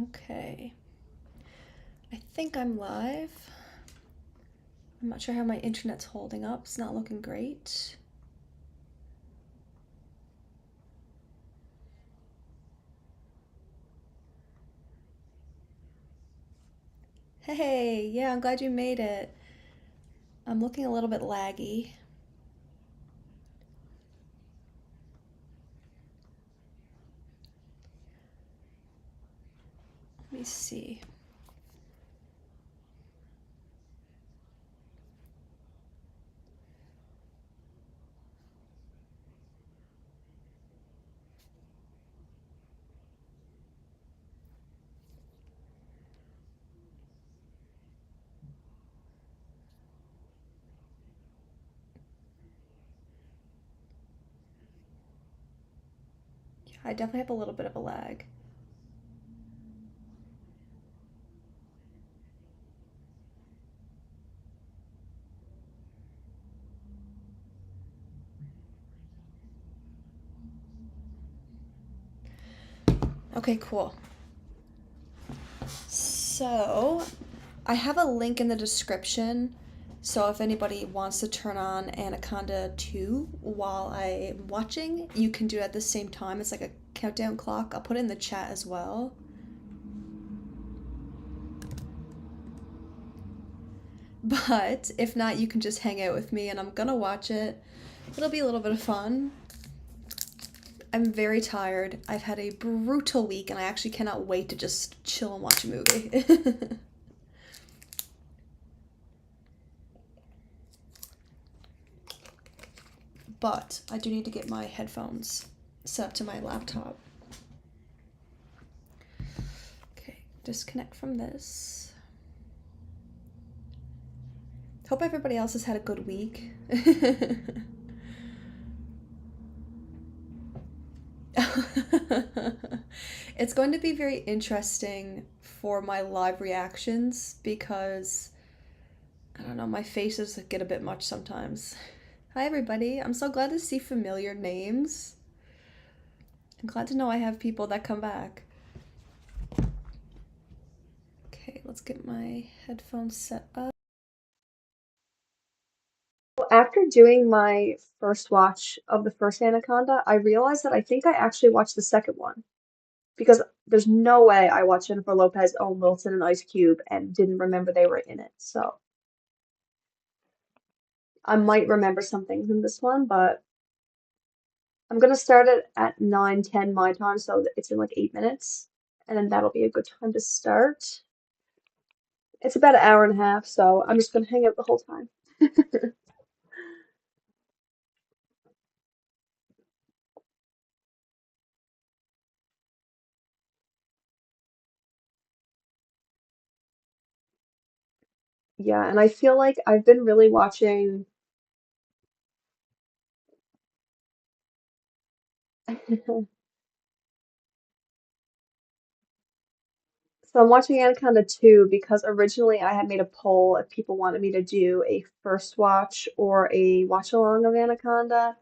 Okay, I think I'm live. I'm not sure how my internet's holding up. It's not looking great. Hey, yeah, I'm glad you made it. I'm looking a little bit laggy. Let me see. Yeah, I definitely have a little bit of a lag. Okay, cool. So, I have a link in the description. So, if anybody wants to turn on Anaconda 2 while I'm watching, you can do it at the same time. It's like a countdown clock. I'll put it in the chat as well. But if not, you can just hang out with me and I'm gonna watch it. It'll be a little bit of fun. I'm very tired. I've had a brutal week and I actually cannot wait to just chill and watch a movie. But I do need to get my headphones set up to my laptop. Okay, disconnect from this. Hope everybody else has had a good week. It's going to be very interesting for my live reactions because I don't know, my faces get a bit much sometimes. Hi, everybody. I'm so glad to see familiar names. I'm glad to know I have people that come back. Okay, let's get my headphones set up. After doing my first watch of the first Anaconda, I realized that I think I actually watched the second one because there's no way I watched Jennifer Lopez, Owen Wilson, and Ice Cube and didn't remember they were in it. So I might remember some things in this one, but I'm gonna start it at 9:10 my time, so it's in like 8 minutes, and then that'll be a good time to start. It's about an hour and a half, so I'm just gonna hang out the whole time. Yeah, and I feel like I've been really watching. So I'm watching Anaconda 2 because originally I had made a poll if people wanted me to do a first watch or a watch along of Anaconda,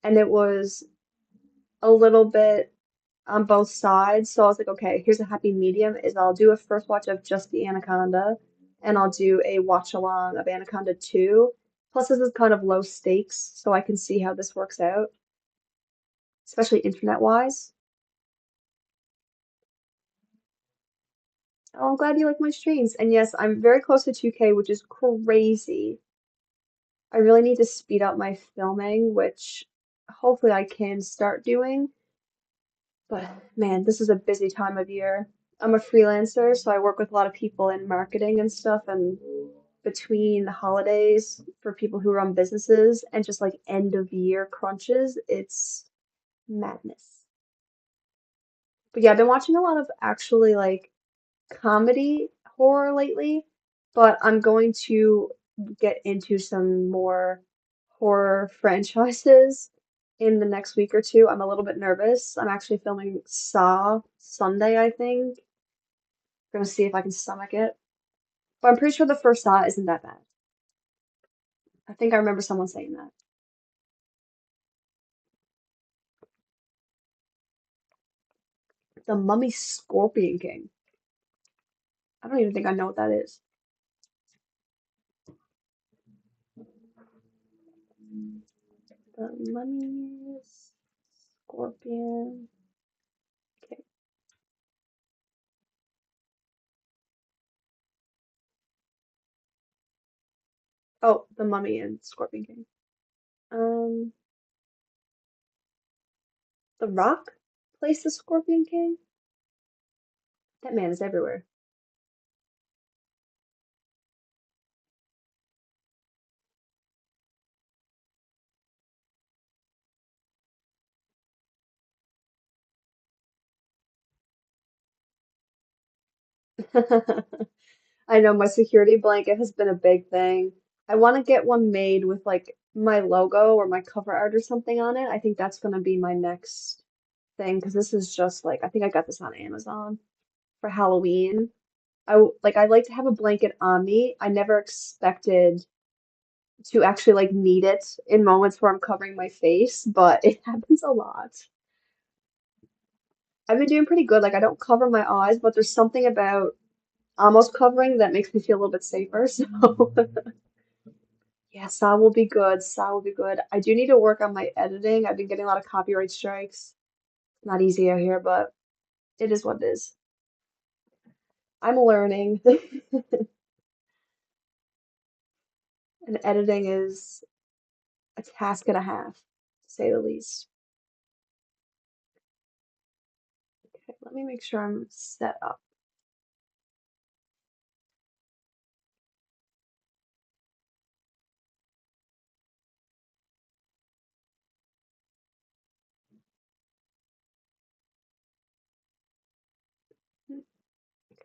and it was a little bit on both sides. So I was like, okay, here's a happy medium is I'll do a first watch of just the Anaconda and I'll do a watch along of Anaconda 2. Plus this is kind of low stakes, so I can see how this works out, especially internet wise. Oh, I'm glad you like my streams. And yes, I'm very close to 2K, which is crazy. I really need to speed up my filming, which hopefully I can start doing. But man, this is a busy time of year. I'm a freelancer, so I work with a lot of people in marketing and stuff, and between the holidays for people who run businesses and just like end of year crunches, it's madness. But yeah, I've been watching a lot of actually like comedy horror lately, but I'm going to get into some more horror franchises in the next week or two. I'm a little bit nervous. I'm actually filming Saw Sunday, I think. Gonna see if I can stomach it. But I'm pretty sure the first Saw isn't that bad. I think I remember someone saying that. The Mummy Scorpion King. I don't even think I know what that is. The mummies, scorpion. Okay. Oh, the mummy and Scorpion King. Um, the Rock plays the Scorpion King. That man is everywhere. I know my security blanket has been a big thing. I want to get one made with like my logo or my cover art or something on it. I think that's going to be my next thing because this is just like I think I got this on Amazon for Halloween. I like to have a blanket on me. I never expected to actually like need it in moments where I'm covering my face, but it happens a lot. I've been doing pretty good. Like I don't cover my eyes, but there's something about almost covering that makes me feel a little bit safer. So yeah, Saw will be good. Saw will be good. I do need to work on my editing. I've been getting a lot of copyright strikes. Not easy out here, but it is what it is. I'm learning. And editing is a task and a half, to say the least. Okay, let me make sure I'm set up.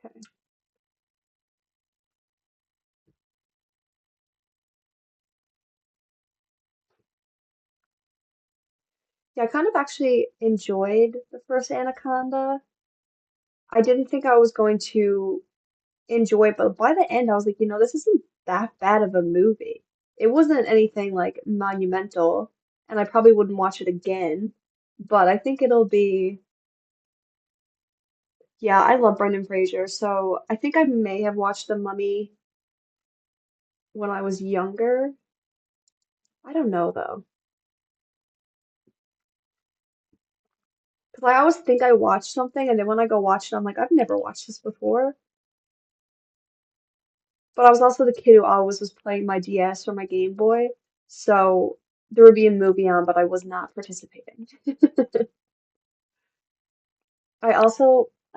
Okay. Yeah, I kind of actually enjoyed the first Anaconda. I didn't think I was going to enjoy it, but by the end, I was like, this isn't that bad of a movie. It wasn't anything like monumental, and I probably wouldn't watch it again, but I think it'll be, yeah, I love Brendan Fraser, so I think I may have watched The Mummy when I was younger. I don't know though, because I always think I watched something, and then when I go watch it, I'm like, I've never watched this before. But I was also the kid who always was playing my DS or my Game Boy, so there would be a movie on, but I was not participating. I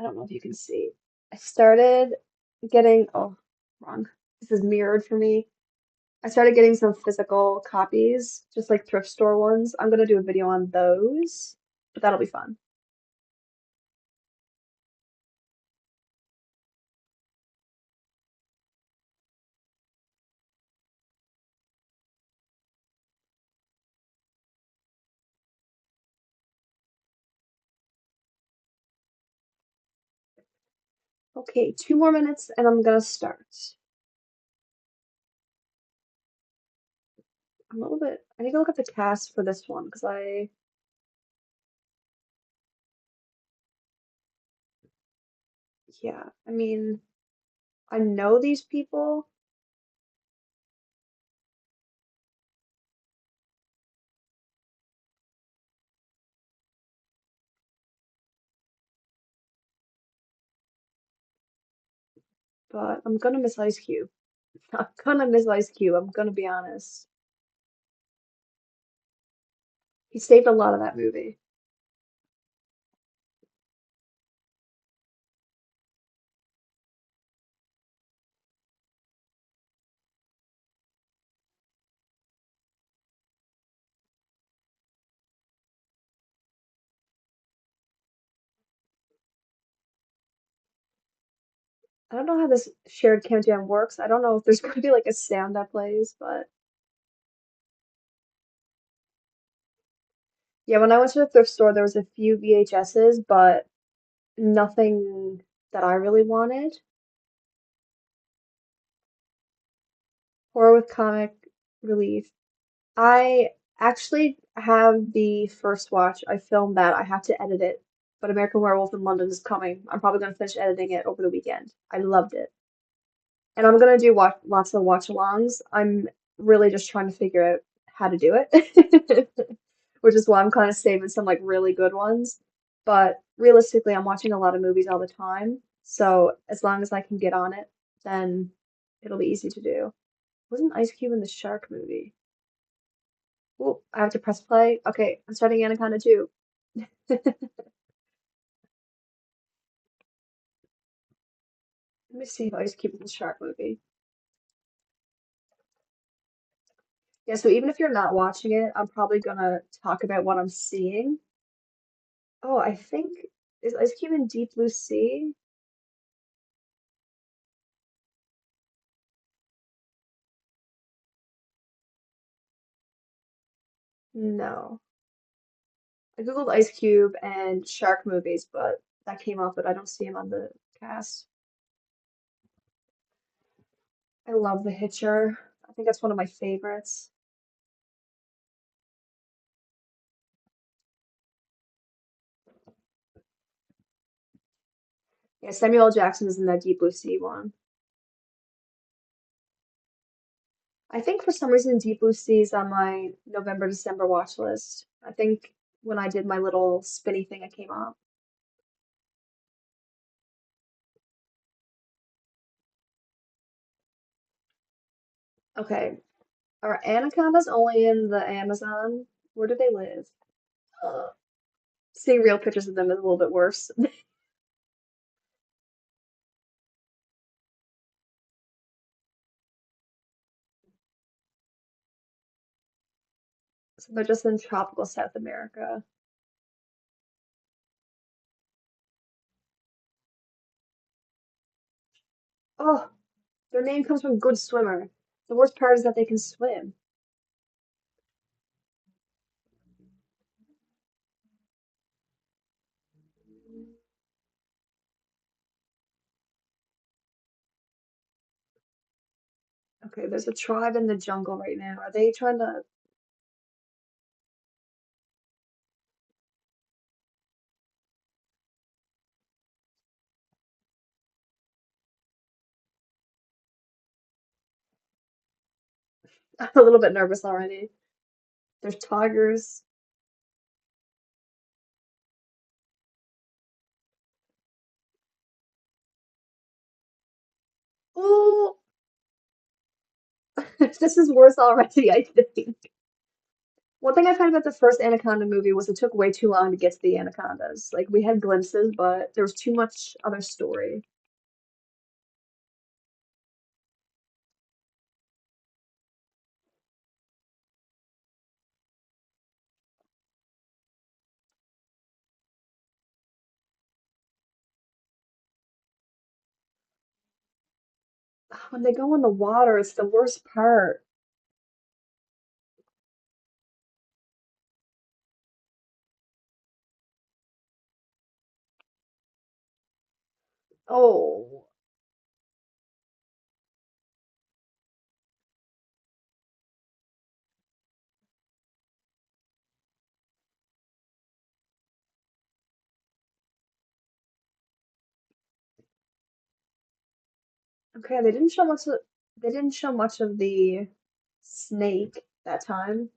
don't know if you can see, I started getting, oh, wrong. This is mirrored for me. I started getting some physical copies, just like thrift store ones. I'm gonna do a video on those, but that'll be fun. Okay, 2 more minutes and I'm gonna start. I'm a little bit, I need to look at the cast for this one because yeah, I mean, I know these people, but I'm gonna miss Ice Cube. I'm gonna miss Ice Cube. I'm gonna be honest. He saved a lot of that movie. I don't know how this shared countdown works. I don't know if there's going to be like a sound that plays, but yeah, when I went to the thrift store, there was a few VHSs, but nothing that I really wanted. Horror with comic relief. I actually have the first watch. I filmed that. I have to edit it but American Werewolf in London is coming. I'm probably gonna finish editing it over the weekend. I loved it. And I'm gonna do lots of watch-alongs. I'm really just trying to figure out how to do it, which is why I'm kind of saving some like really good ones. But realistically, I'm watching a lot of movies all the time, so as long as I can get on it, then it'll be easy to do. Wasn't Ice Cube in the Shark movie? Oh, I have to press play. Okay, I'm starting Anaconda 2. Let me see if Ice Cube in the Shark movie. Yeah, so even if you're not watching it, I'm probably gonna talk about what I'm seeing. Oh, I think is Ice Cube in Deep Blue Sea? No. I googled Ice Cube and shark movies, but that came up, but I don't see him on the cast. I love The Hitcher. I think that's one of my favorites. Yeah, Samuel L. Jackson is in that Deep Blue Sea one. I think for some reason Deep Blue Sea is on my November, December watch list. I think when I did my little spinny thing, it came up. Okay, are anacondas only in the Amazon? Where do they live? Ugh. Seeing real pictures of them is a little bit worse. So they're just in tropical South America. Oh, their name comes from good swimmer. The worst part is that they can swim. Okay, there's a tribe in the jungle right now. Are they trying to? I'm a little bit nervous already. There's tigers. Oh, this is worse already, I think. One thing I found about the first Anaconda movie was it took way too long to get to the anacondas. Like we had glimpses, but there was too much other story. When they go in the water, it's the worst part. Oh, okay. They didn't show much of the snake that time.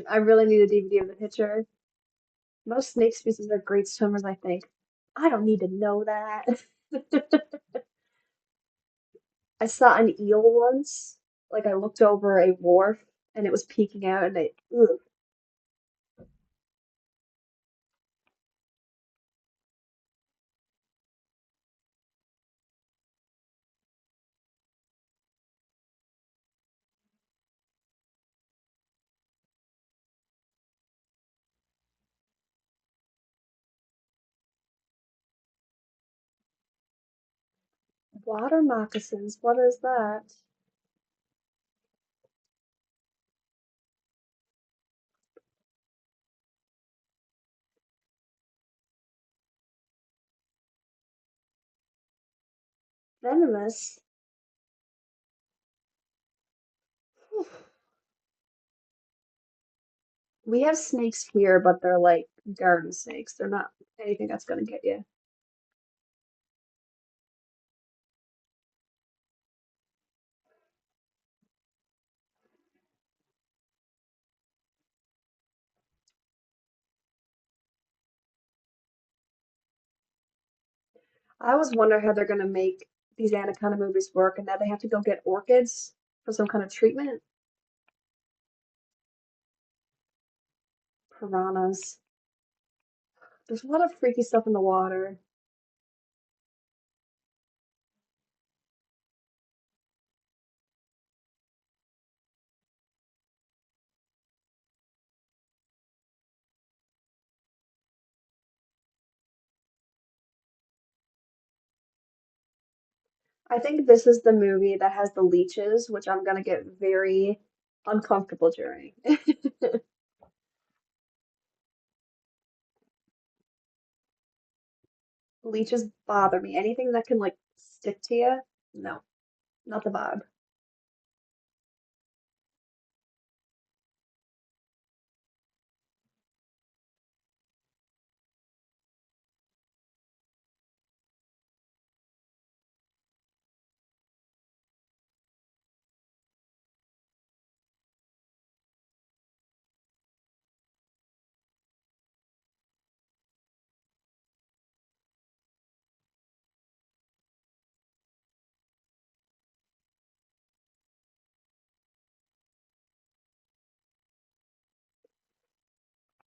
I really need a DVD of the picture. Most snake species are great swimmers, I think. I don't need to know that. I saw an eel once. Like I looked over a wharf and it was peeking out and ugh. Water moccasins, what is that? Venomous? Whew. We have snakes here, but they're like garden snakes. They're not anything that's gonna get you. I always wonder how they're gonna make these Anaconda movies work, and now they have to go get orchids for some kind of treatment. Piranhas. There's a lot of freaky stuff in the water. I think this is the movie that has the leeches, which I'm gonna get very uncomfortable during. Leeches bother me. Anything that can like stick to you? No, not the vibe.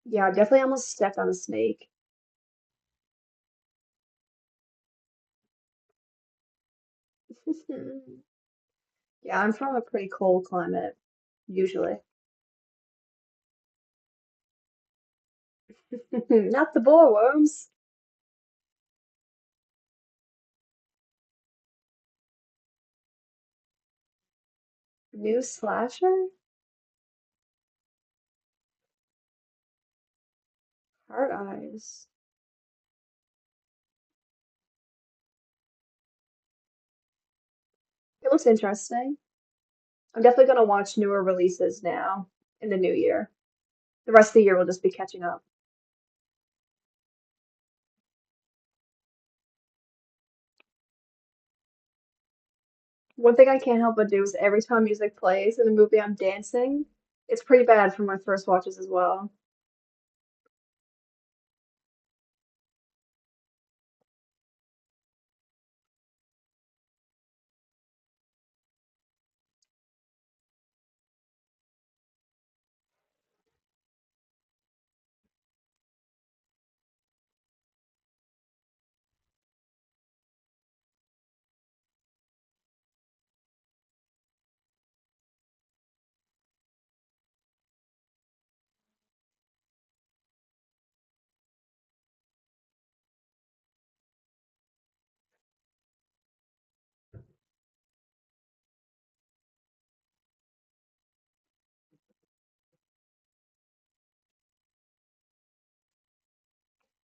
Yeah, I definitely almost stepped on a snake. Yeah, I'm from a pretty cold climate, usually. Not the boar worms. New slasher? Hard eyes. It looks interesting. I'm definitely gonna watch newer releases now in the new year. The rest of the year will just be catching up. One thing I can't help but do is every time music plays in a movie, I'm dancing. It's pretty bad for my first watches as well.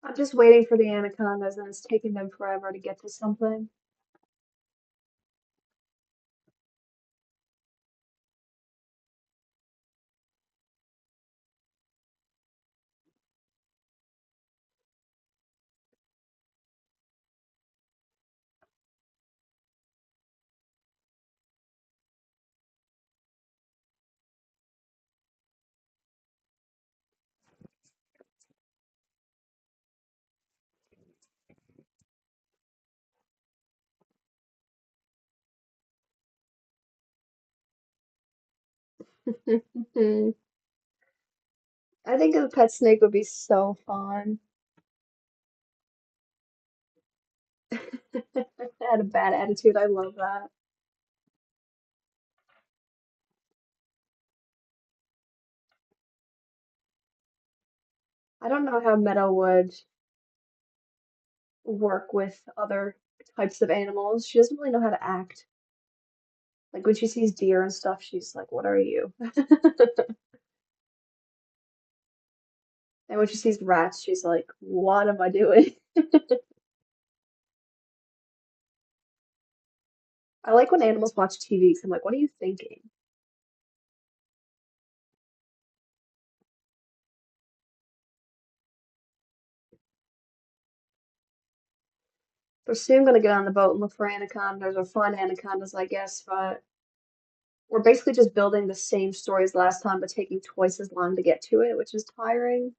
I'm just waiting for the anacondas, and it's taking them forever to get to something. I think a pet snake would be so fun. I had a bad attitude. I love that. I don't know how metal would work with other types of animals. She doesn't really know how to act. Like when she sees deer and stuff, she's like, "What are you?" And when she sees rats, she's like, "What am I doing?" I like when animals watch TV because I'm like, "What are you thinking?" We're soon gonna get on the boat and look for anacondas or find anacondas, I guess, but we're basically just building the same story as last time, but taking twice as long to get to it, which is tiring.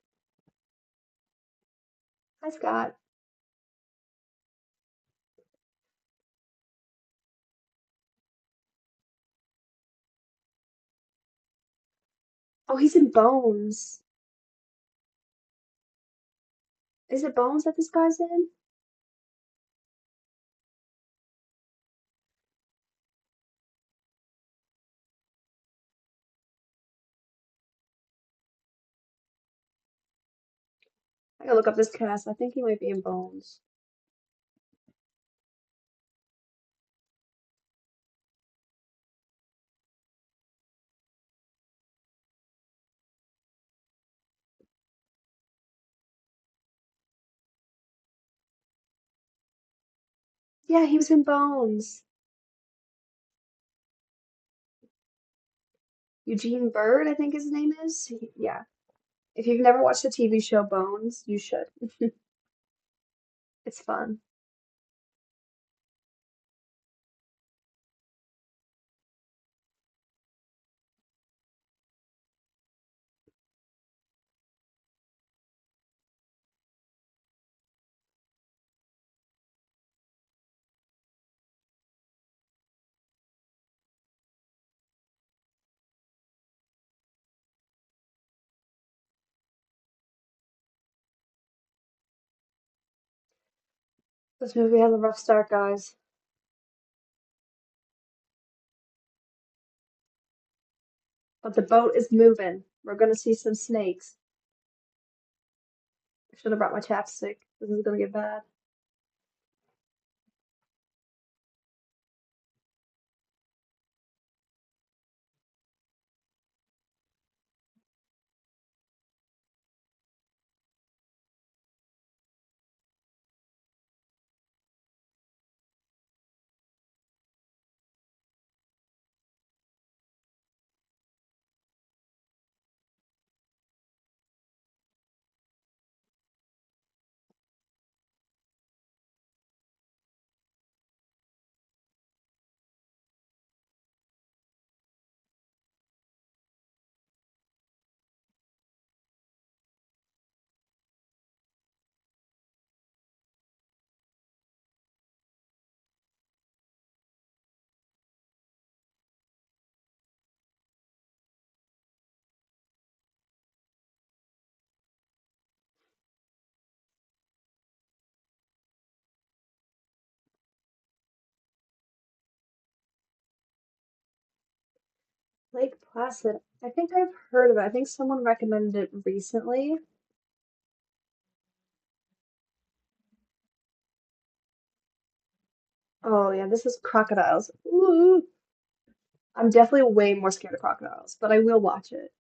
Hi, Scott. Oh, he's in Bones. Is it Bones that this guy's in? I gotta look up this cast. I think he might be in Bones. Yeah, he was in Bones. Eugene Bird, I think his name is. Yeah. If you've never watched the TV show Bones, you should. It's fun. This movie has a rough start, guys. But the boat is moving. We're gonna see some snakes. I should have brought my chapstick. This is gonna get bad. Lake Placid. I think I've heard of it. I think someone recommended it recently. Oh yeah, this is crocodiles. Ooh. I'm definitely way more scared of crocodiles, but I will watch it.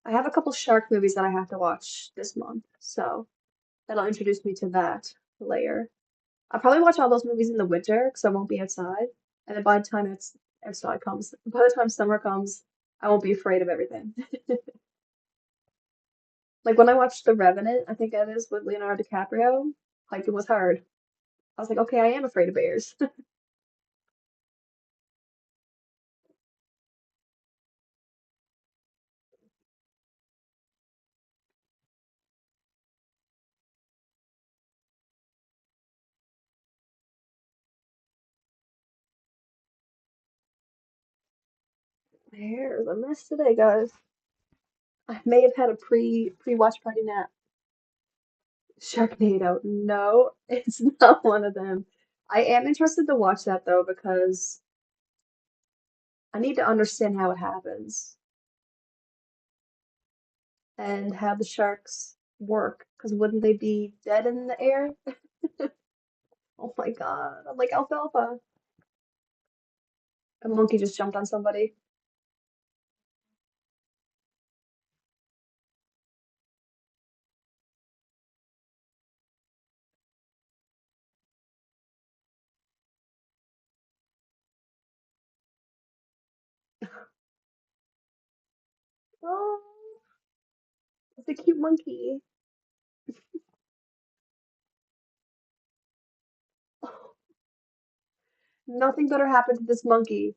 I have a couple shark movies that I have to watch this month, so that'll introduce me to that layer. I'll probably watch all those movies in the winter because I won't be outside. And then by the time outside comes, by the time summer comes, I won't be afraid of everything. Like when I watched The Revenant, I think that is with Leonardo DiCaprio, like it was hard. I was like, okay, I am afraid of bears. Bears, a mess today, guys. I may have had a pre-watch party nap. Sharknado. No, it's not one of them. I am interested to watch that though because I need to understand how it happens. and how the sharks work, because wouldn't they be dead in the air? Oh my God, I'm like alfalfa. A monkey just jumped on somebody. Oh, it's a cute monkey. Oh, nothing better happened to this monkey.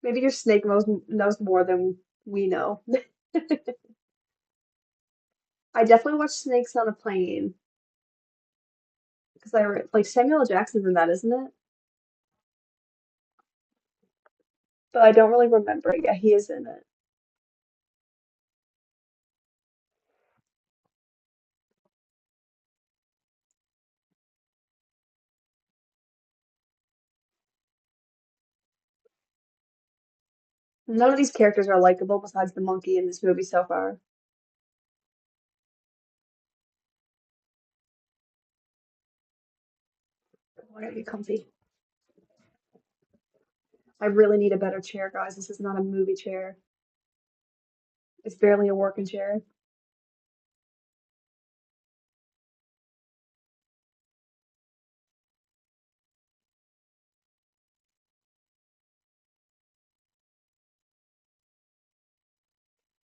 Maybe your snake knows more than we know. I definitely watch Snakes on a Plane because like Samuel L. Jackson's in that, isn't it? But I don't really remember it. Yeah, he is in it. None of these characters are likable besides the monkey in this movie so far. Oh, I gotta get comfy. I really need a better chair, guys. This is not a movie chair. It's barely a working chair.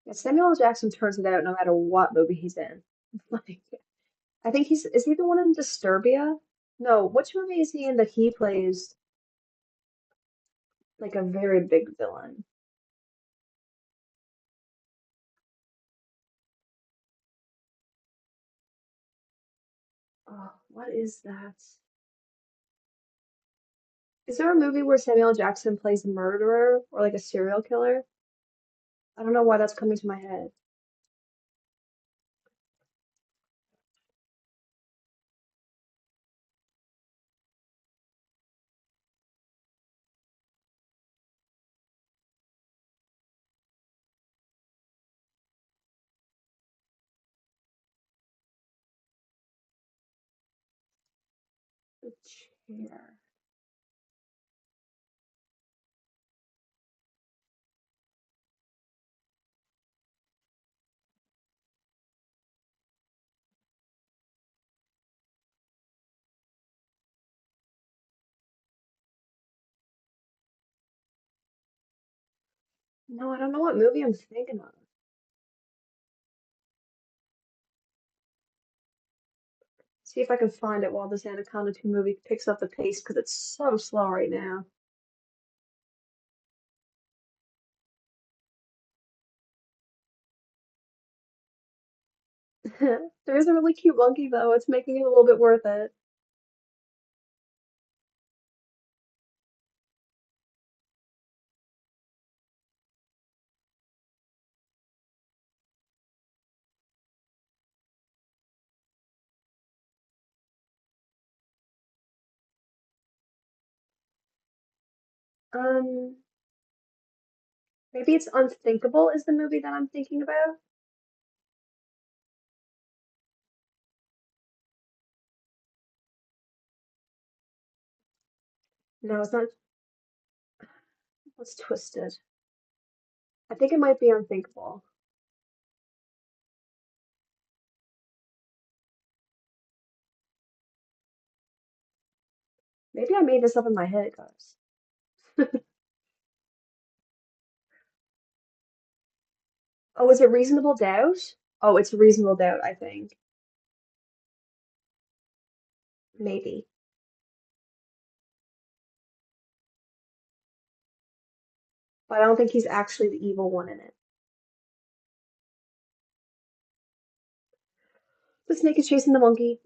Yeah, Samuel L. Jackson turns it out no matter what movie he's in. Like, I think is he the one in Disturbia? No, which movie is he in that he plays like a very big villain? Oh, what is that? Is there a movie where Samuel L. Jackson plays a murderer or like a serial killer? I don't know why that's coming to my head. The chair. No, I don't know what movie I'm thinking of. See if I can find it while this Anaconda 2 movie picks up the pace because it's so slow right now. There is a really cute monkey though. It's making it a little bit worth it. Um, Maybe it's Unthinkable is the movie that I'm thinking about. No, it's not. What's Twisted? I think it might be Unthinkable. Maybe I made this up in my head, guys. Oh, is it Reasonable Doubt? Oh, it's Reasonable Doubt, I think. Maybe. But I don't think he's actually the evil one in it. The snake is chasing the monkey.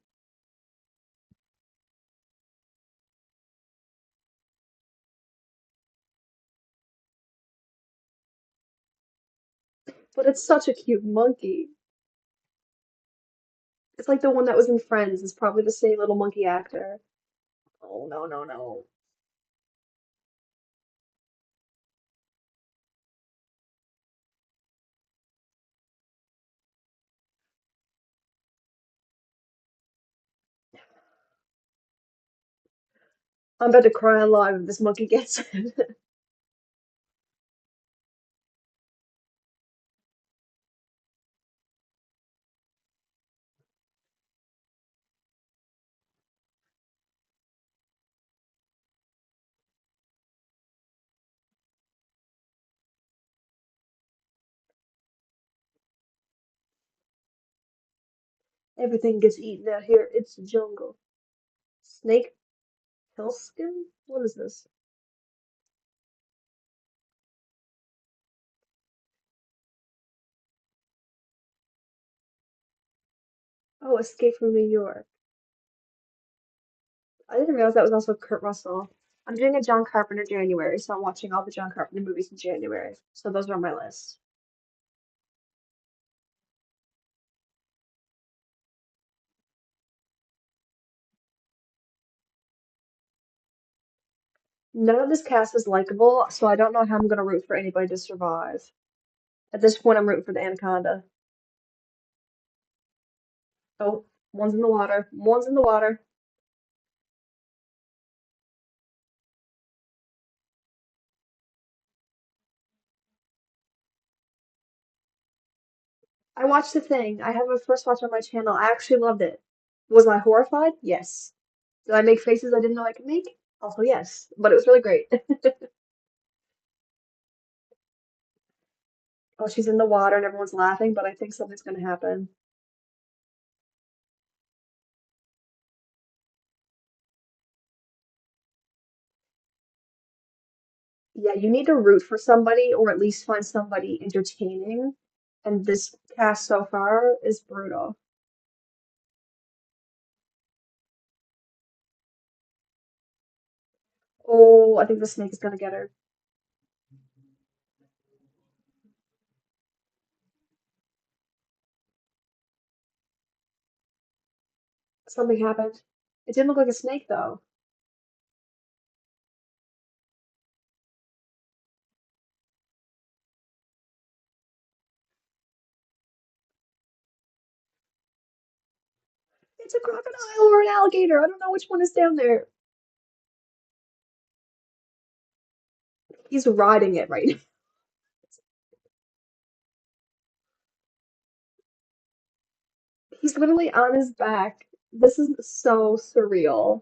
But it's such a cute monkey. It's like the one that was in Friends. It's probably the same little monkey actor. Oh, no, no, no. I'm about to cry alive if this monkey gets it. Everything gets eaten out here. It's a jungle. Snake Hillskin? What is this? Oh, Escape from New York. I didn't realize that was also Kurt Russell. I'm doing a John Carpenter January, so I'm watching all the John Carpenter movies in January. So those are on my list. None of this cast is likable, so I don't know how I'm gonna root for anybody to survive. At this point, I'm rooting for the Anaconda. Oh, one's in the water. One's in the water. I watched the thing. I have a first watch on my channel. I actually loved it. Was I horrified? Yes. Did I make faces I didn't know I could make? Also, yes. But it was really great. Oh, she's in the water and everyone's laughing, but I think something's gonna happen. Yeah, you need to root for somebody or at least find somebody entertaining. And this cast so far is brutal. Oh, I think the snake is gonna get her. Something happened. It didn't look like a snake though. It's a crocodile or an alligator. I don't know which one is down there. He's riding it right now. He's literally on his back. This is so surreal.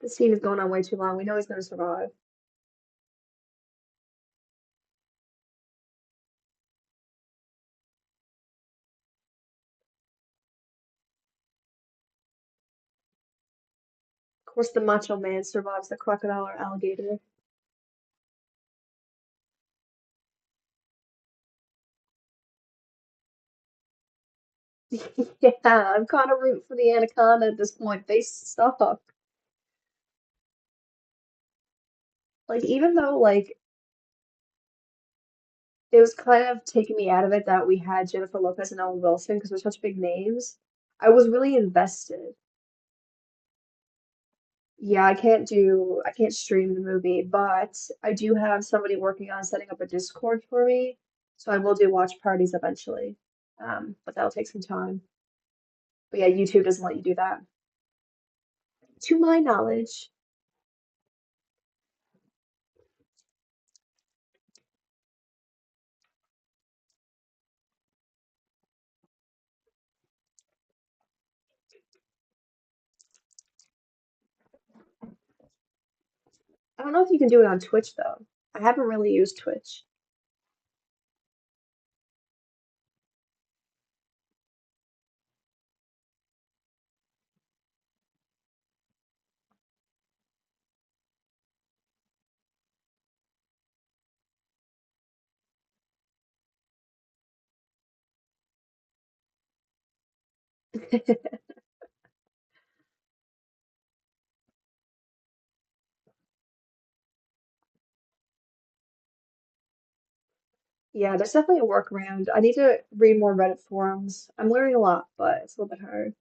The scene is going on way too long. We know he's gonna survive. Of course, the macho man survives the crocodile or alligator. Yeah, I'm kind of rooting for the anaconda at this point. They suck. Like, even though, like, it was kind of taking me out of it that we had Jennifer Lopez and Owen Wilson because they're such big names. I was really invested. Yeah, I can't stream the movie, but I do have somebody working on setting up a Discord for me, so I will do watch parties eventually. But that'll take some time. But yeah, YouTube doesn't let you do that. To my knowledge, I don't know if you can do it on Twitch though. I haven't really used Twitch. Yeah, there's definitely a workaround. I need to read more Reddit forums. I'm learning a lot, but it's a little bit hard.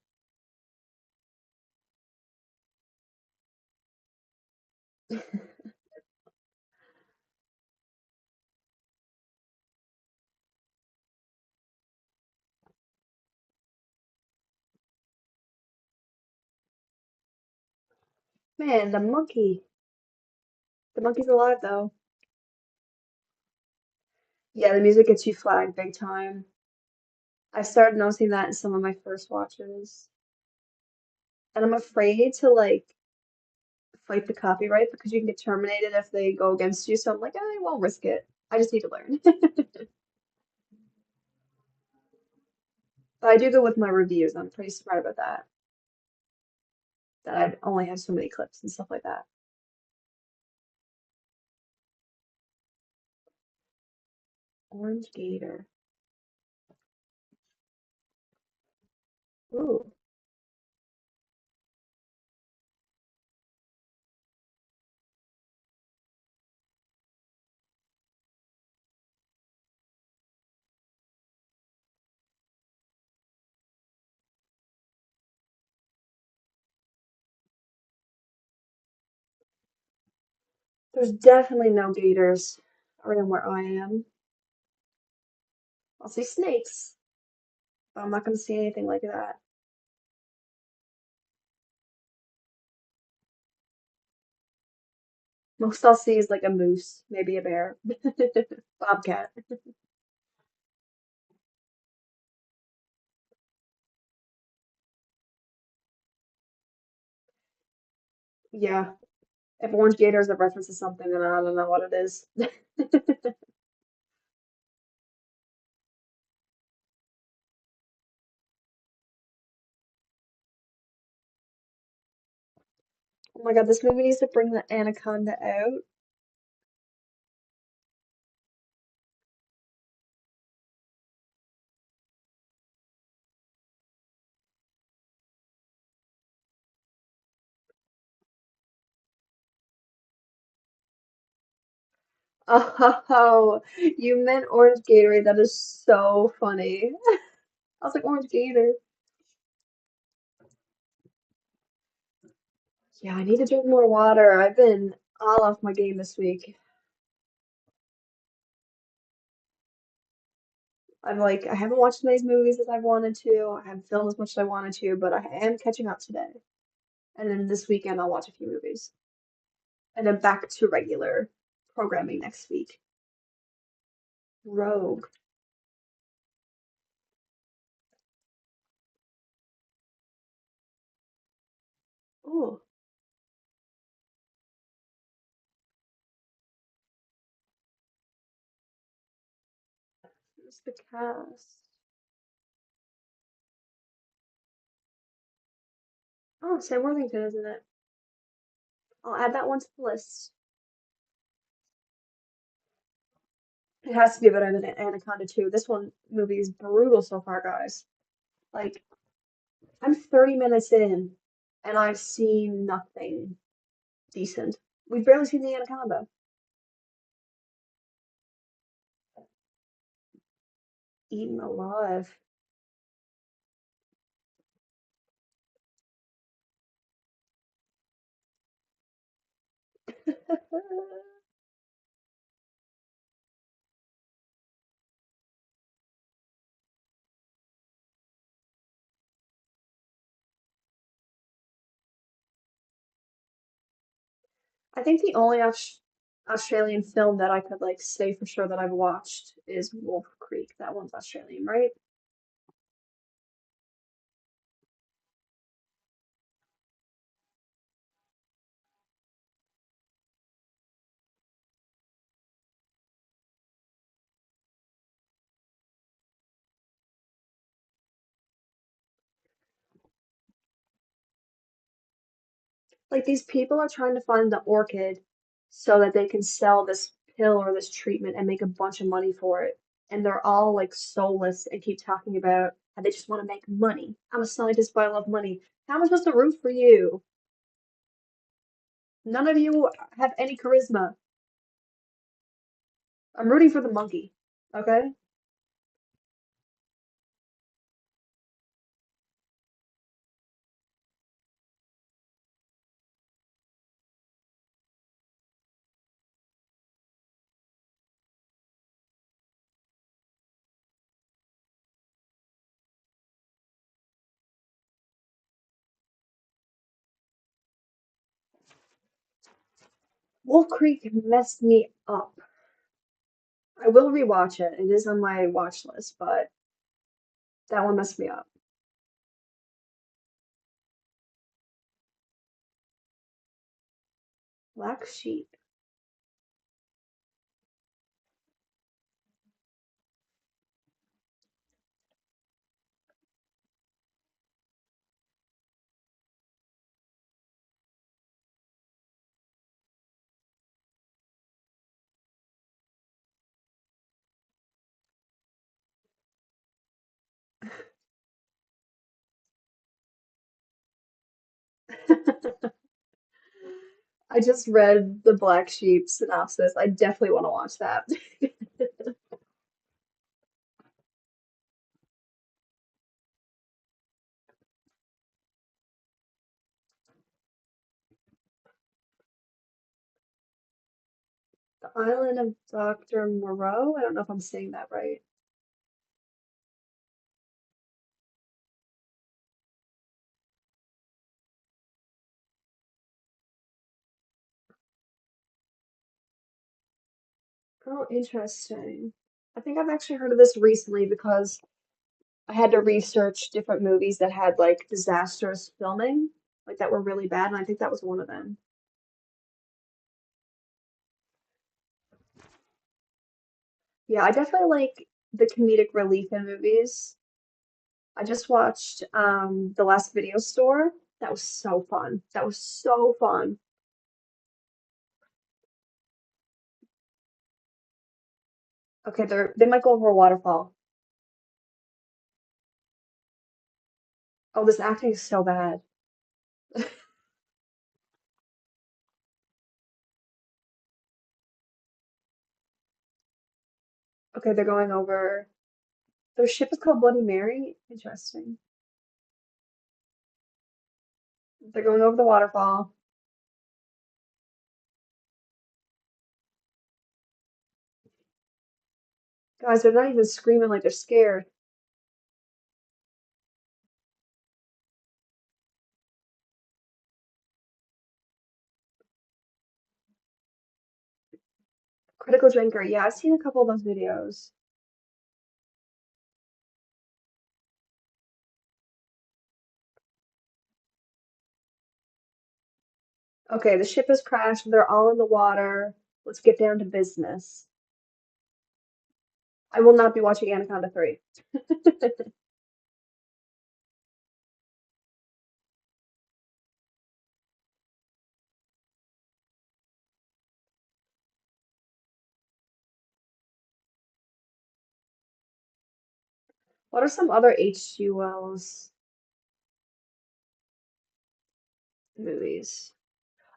Man, the monkey. The monkey's alive though. Yeah, the music gets you flagged big time. I started noticing that in some of my first watches. And I'm afraid to like fight the copyright because you can get terminated if they go against you. So I'm like, I won't risk it. I just need to learn. But I do go with my reviews. I'm pretty smart about that. That I only have so many clips and stuff like that. Orange Gator. Ooh. There's definitely no gators around where I am. I'll see snakes, but I'm not going to see anything like that. Most I'll see is like a moose, maybe a bear, bobcat. Yeah, if orange gator is a reference to something, then I don't know what it is. Oh my God, this movie needs to bring the anaconda out. Oh, you meant orange Gatorade. That is so funny. I was like, orange gator. Yeah, I need to drink more water. I've been all off my game this week. I haven't watched as many movies as I've wanted to. I haven't filmed as much as I wanted to, but I am catching up today. And then this weekend I'll watch a few movies. And then back to regular programming next week. Rogue. Oh, who's the cast? Oh, Sam Worthington, isn't it? I'll add that one to the list. It has to be better than Anaconda 2. This one movie is brutal so far, guys. Like, I'm 30 minutes in and I've seen nothing decent. We've barely seen the Anaconda. Eaten alive. I think the only Australian film that I could like say for sure that I've watched is Wolf Creek. That one's Australian, right? Like these people are trying to find the orchid so that they can sell this pill or this treatment and make a bunch of money for it. And they're all like soulless and keep talking about and they just want to make money. I'm a scientist, but I love money. How am I supposed to root for you? None of you have any charisma. I'm rooting for the monkey. Okay? Wolf Creek messed me up. I will rewatch it. It is on my watch list, but that one messed me up. Black Sheep. I just read the Black Sheep synopsis. I definitely want to watch that. The Island of Dr. Moreau? I don't know if I'm saying that right. Oh, interesting. I think I've actually heard of this recently because I had to research different movies that had like disastrous filming, like that were really bad, and I think that was one of them. Yeah, I definitely like the comedic relief in movies. I just watched The Last Video Store. That was so fun. That was so fun. Okay, they might go over a waterfall. Oh, this acting is so bad. Okay, they're going over. Their ship is called Bloody Mary. Interesting. They're going over the waterfall. Guys, they're not even screaming like they're scared. Critical Drinker. Yeah, I've seen a couple of those videos. Okay, the ship has crashed. They're all in the water. Let's get down to business. I will not be watching Anaconda 3. What are some other H.G. Wells movies?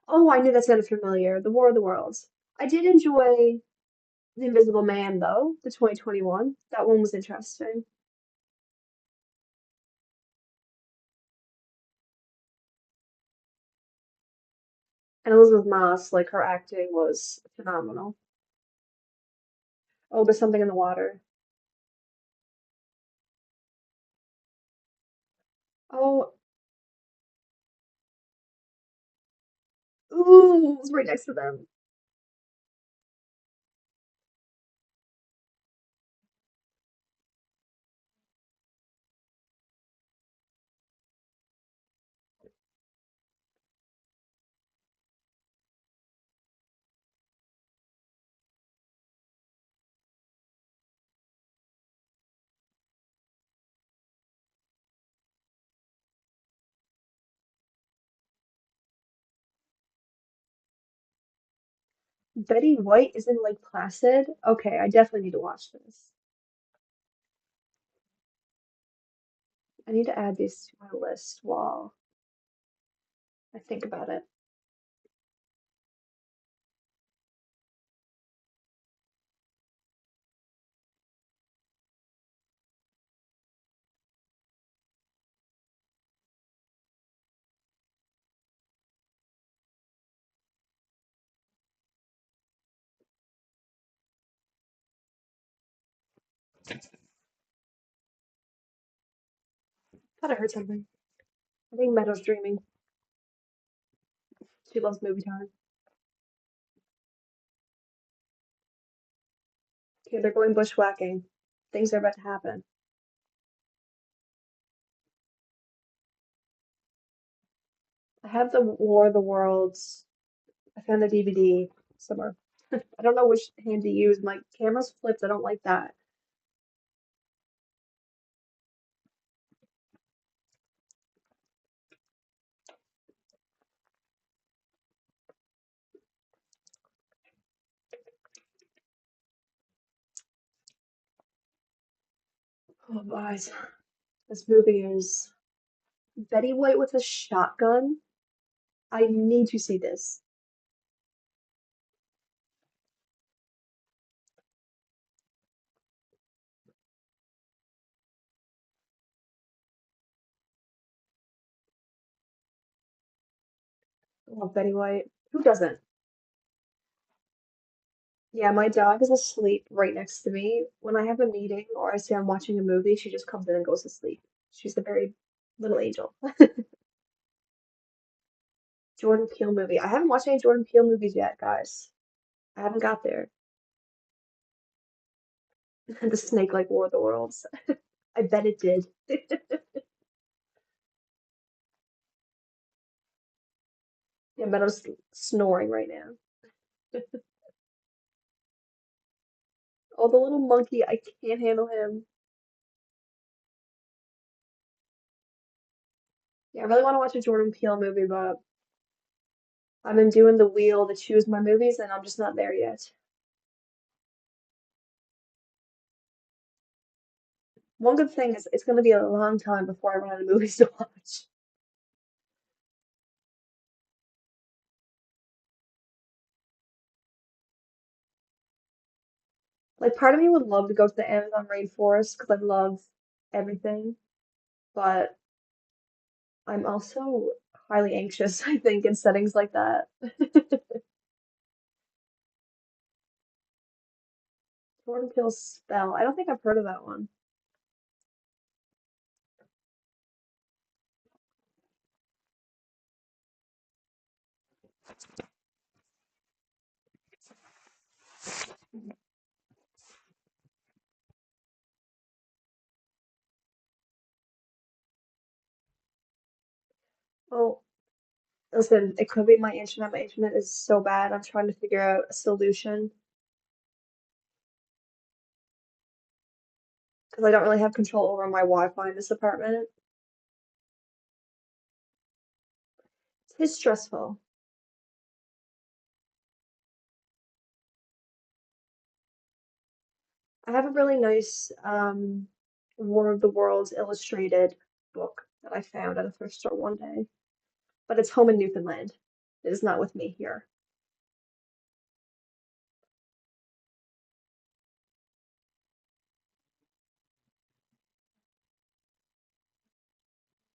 Oh, I knew that sounded familiar. The War of the Worlds. I did enjoy The Invisible Man, though, the 2021. That one was interesting. And Elizabeth Moss, like her acting was phenomenal. Oh, there's something in the water. Oh, ooh, it was right next to them. Betty White is in Lake Placid. Okay, I definitely need to watch this. I need to add these to my list while I think about it. Thought I heard something. I think Meadow's dreaming. She loves movie time. Okay, they're going bushwhacking. Things are about to happen. I have the War of the Worlds. I found the DVD somewhere. I don't know which hand to use. My camera's flipped. I don't like that. Oh, guys, this movie is Betty White with a shotgun. I need to see this. I love Betty White. Who doesn't? Yeah, my dog is asleep right next to me. When I have a meeting or I say I'm watching a movie, she just comes in and goes to sleep. She's a very little angel. Jordan Peele movie. I haven't watched any Jordan Peele movies yet, guys. I haven't got there. The snake like War of the Worlds. I bet it did. Yeah, but I'm snoring right now. Oh, the little monkey. I can't handle him. Yeah, I really want to watch a Jordan Peele movie, but I've been doing the wheel to choose my movies, and I'm just not there yet. One good thing is it's going to be a long time before I run out of movies to watch. Like, part of me would love to go to the Amazon rainforest because I love everything, but I'm also highly anxious, I think, in settings like that. Jordan Peele's Spell. I don't think I've heard of that one. Well, listen, it could be my internet. My internet is so bad. I'm trying to figure out a solution because I don't really have control over my Wi-Fi in this apartment. It's stressful. I have a really nice War of the Worlds illustrated book that I found at a thrift store one day, but it's home in Newfoundland. It is not with me here.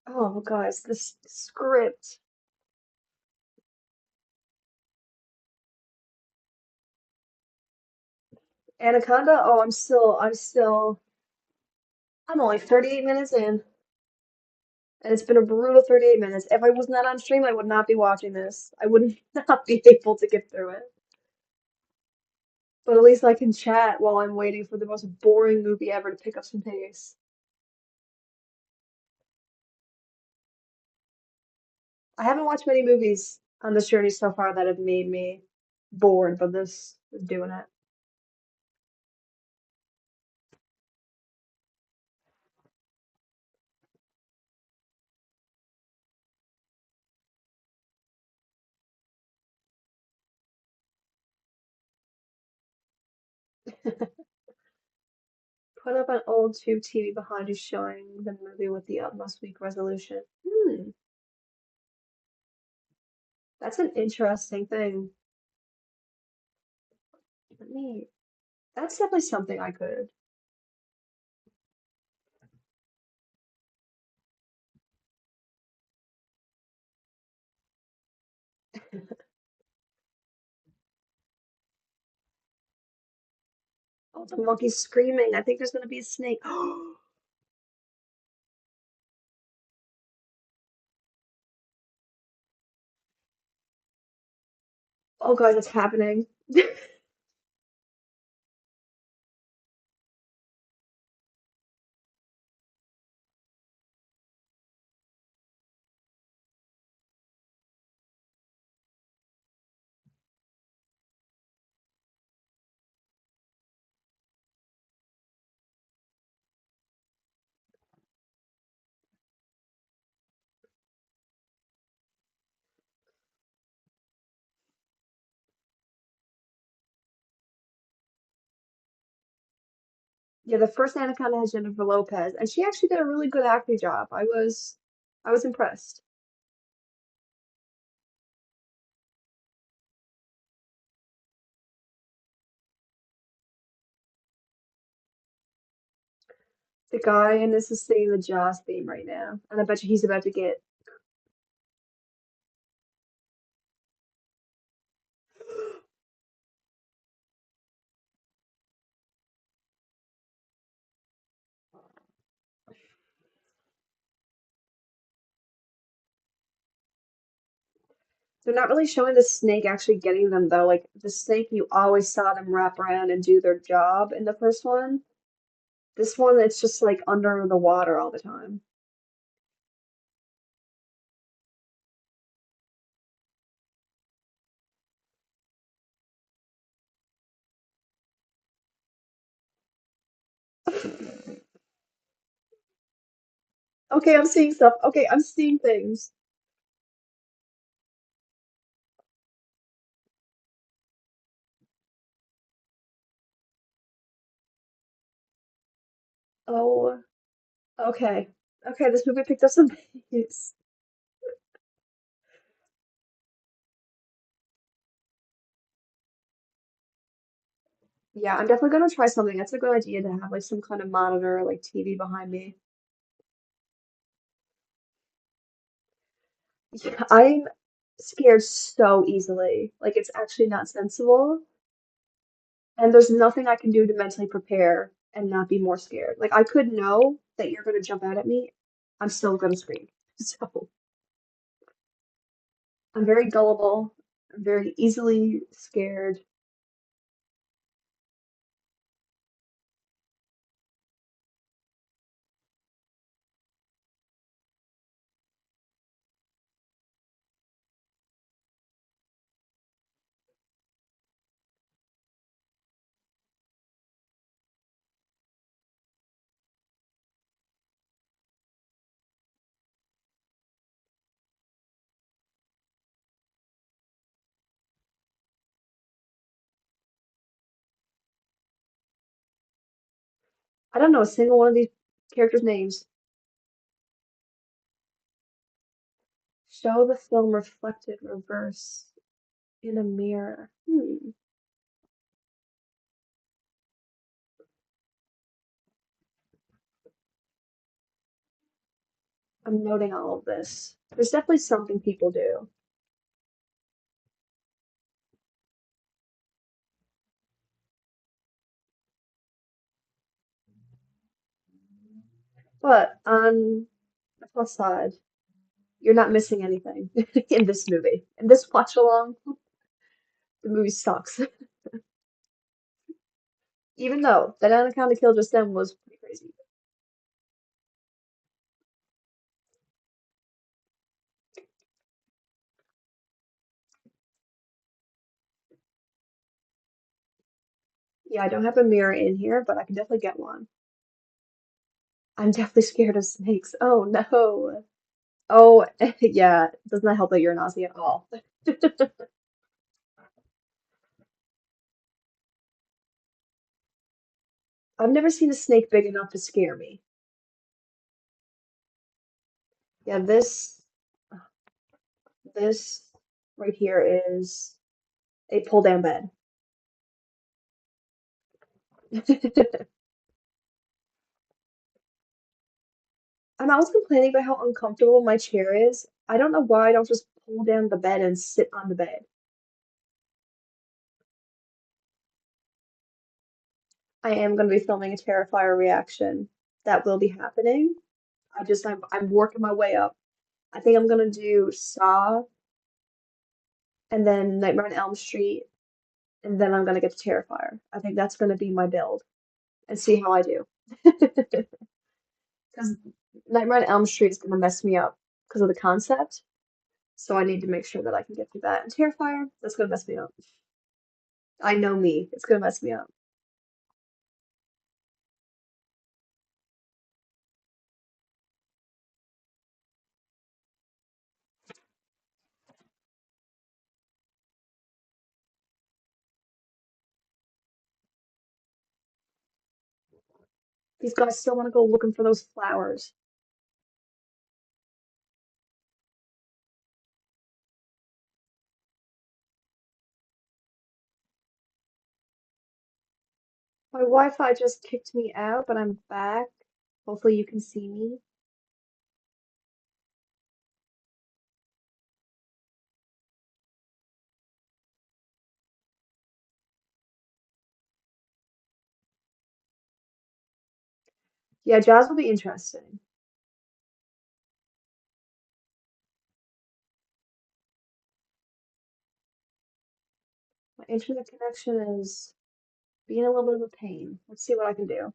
Oh, guys, this script. Anaconda? Oh, I'm only 38 minutes in, and it's been a brutal 38 minutes. If I was not on stream, I would not be watching this. I would not be able to get through it. But at least I can chat while I'm waiting for the most boring movie ever to pick up some pace. I haven't watched many movies on this journey so far that have made me bored, but this is doing it. Put up an old tube TV behind you showing the movie with the utmost weak resolution. Hmm, that's an interesting thing. Let me, that's definitely something I could. Oh, the monkey's screaming. I think there's gonna be a snake. Oh God, it's happening. Yeah, the first Anaconda has Jennifer Lopez, and she actually did a really good acting job. I was impressed. The guy in this is singing the Jaws theme right now, and I bet you he's about to get. They're not really showing the snake actually getting them though. Like the snake, you always saw them wrap around and do their job in the first one. This one, it's just like under the water all the time. Okay, I'm seeing stuff. Okay, I'm seeing things. Oh, okay. Okay, this movie picked up some pace. Yeah, I'm definitely gonna try something. That's a good idea to have like some kind of monitor, like TV behind me. Yeah, I'm scared so easily. Like it's actually not sensible. And there's nothing I can do to mentally prepare and not be more scared. Like I could know that you're gonna jump out at me. I'm still gonna scream. So I'm very gullible. I'm very easily scared. I don't know a single one of these characters' names. Show the film reflected reverse in a mirror. Hmm. I'm noting all of this. There's definitely something people do. But on the plus side, you're not missing anything in this movie. In this watch along, the movie sucks. Even though that Anaconda kill just then was pretty crazy. Yeah, I don't have a mirror in here, but I can definitely get one. I'm definitely scared of snakes. Oh no. Oh, yeah. It does not help that you're Nazi at all. I've never seen a snake big enough to scare me. Yeah, this right here is a pull down bed. I'm always complaining about how uncomfortable my chair is. I don't know why I don't just pull down the bed and sit on the bed. I am going to be filming a Terrifier reaction. That will be happening. I'm working my way up. I think I'm gonna do Saw and then Nightmare on Elm Street and then I'm gonna get to Terrifier. I think that's gonna be my build and see how I do. Because Nightmare on Elm Street is gonna mess me up because of the concept. So I need to make sure that I can get through that. And Terrifier, that's gonna mess me up. I know me. It's gonna mess me up. These guys still want to go looking for those flowers. My Wi-Fi just kicked me out, but I'm back. Hopefully you can see me. Yeah, Jazz will be interesting. My internet connection is being a little bit of a pain. Let's see what I can do.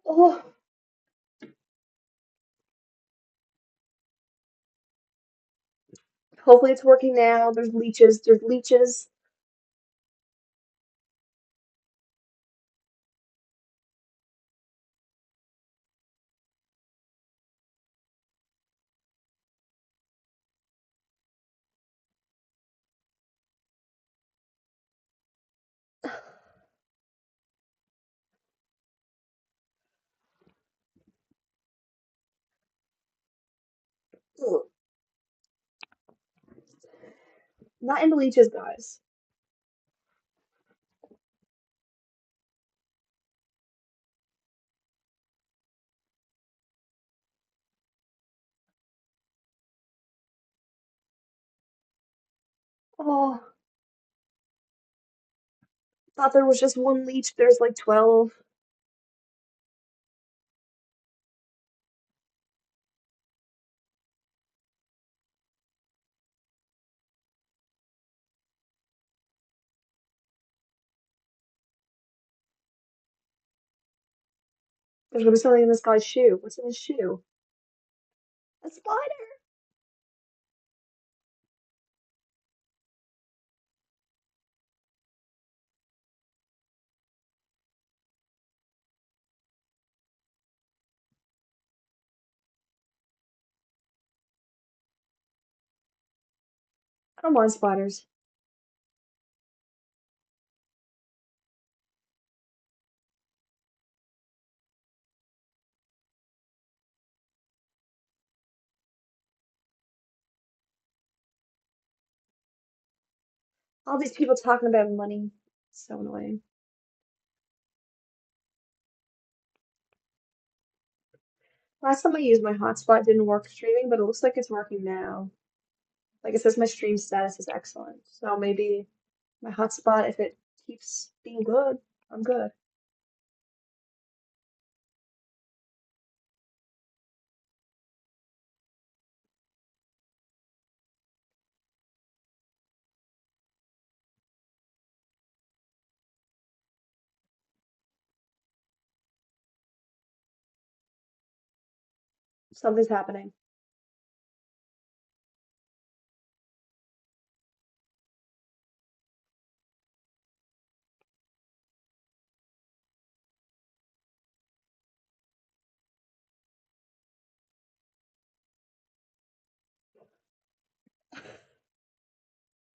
Oh, hopefully it's working now. There's leeches. There's leeches. Ugh. Not into leeches, guys. Oh, thought there was just one leech. There's like 12. There's gonna be something in this guy's shoe. What's in his shoe? A spider. I don't mind spiders. All these people talking about money. So annoying. Last time I used my hotspot didn't work streaming, but it looks like it's working now. Like it says my stream status is excellent. So maybe my hotspot, if it keeps being good, I'm good. Something's happening.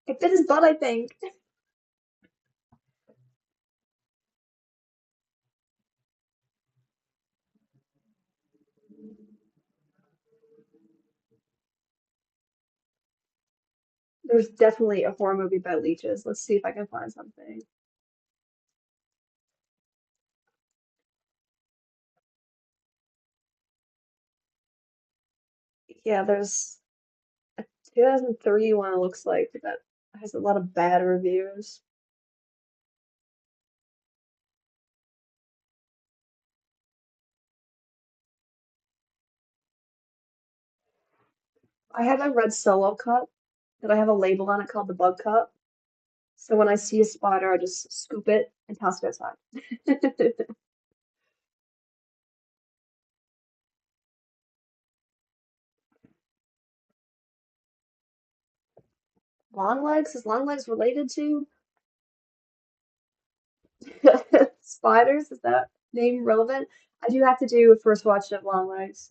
It bit his butt, I think. There's definitely a horror movie about leeches. Let's see if I can find something. Yeah, there's a 2003 one, it looks like, that has a lot of bad reviews. I have a red Solo cup that I have a label on it called the bug cup. So when I see a spider, I just scoop it and toss it outside. Long legs? Is long legs related to spiders? Is that name relevant? I do have to do a first watch of long legs,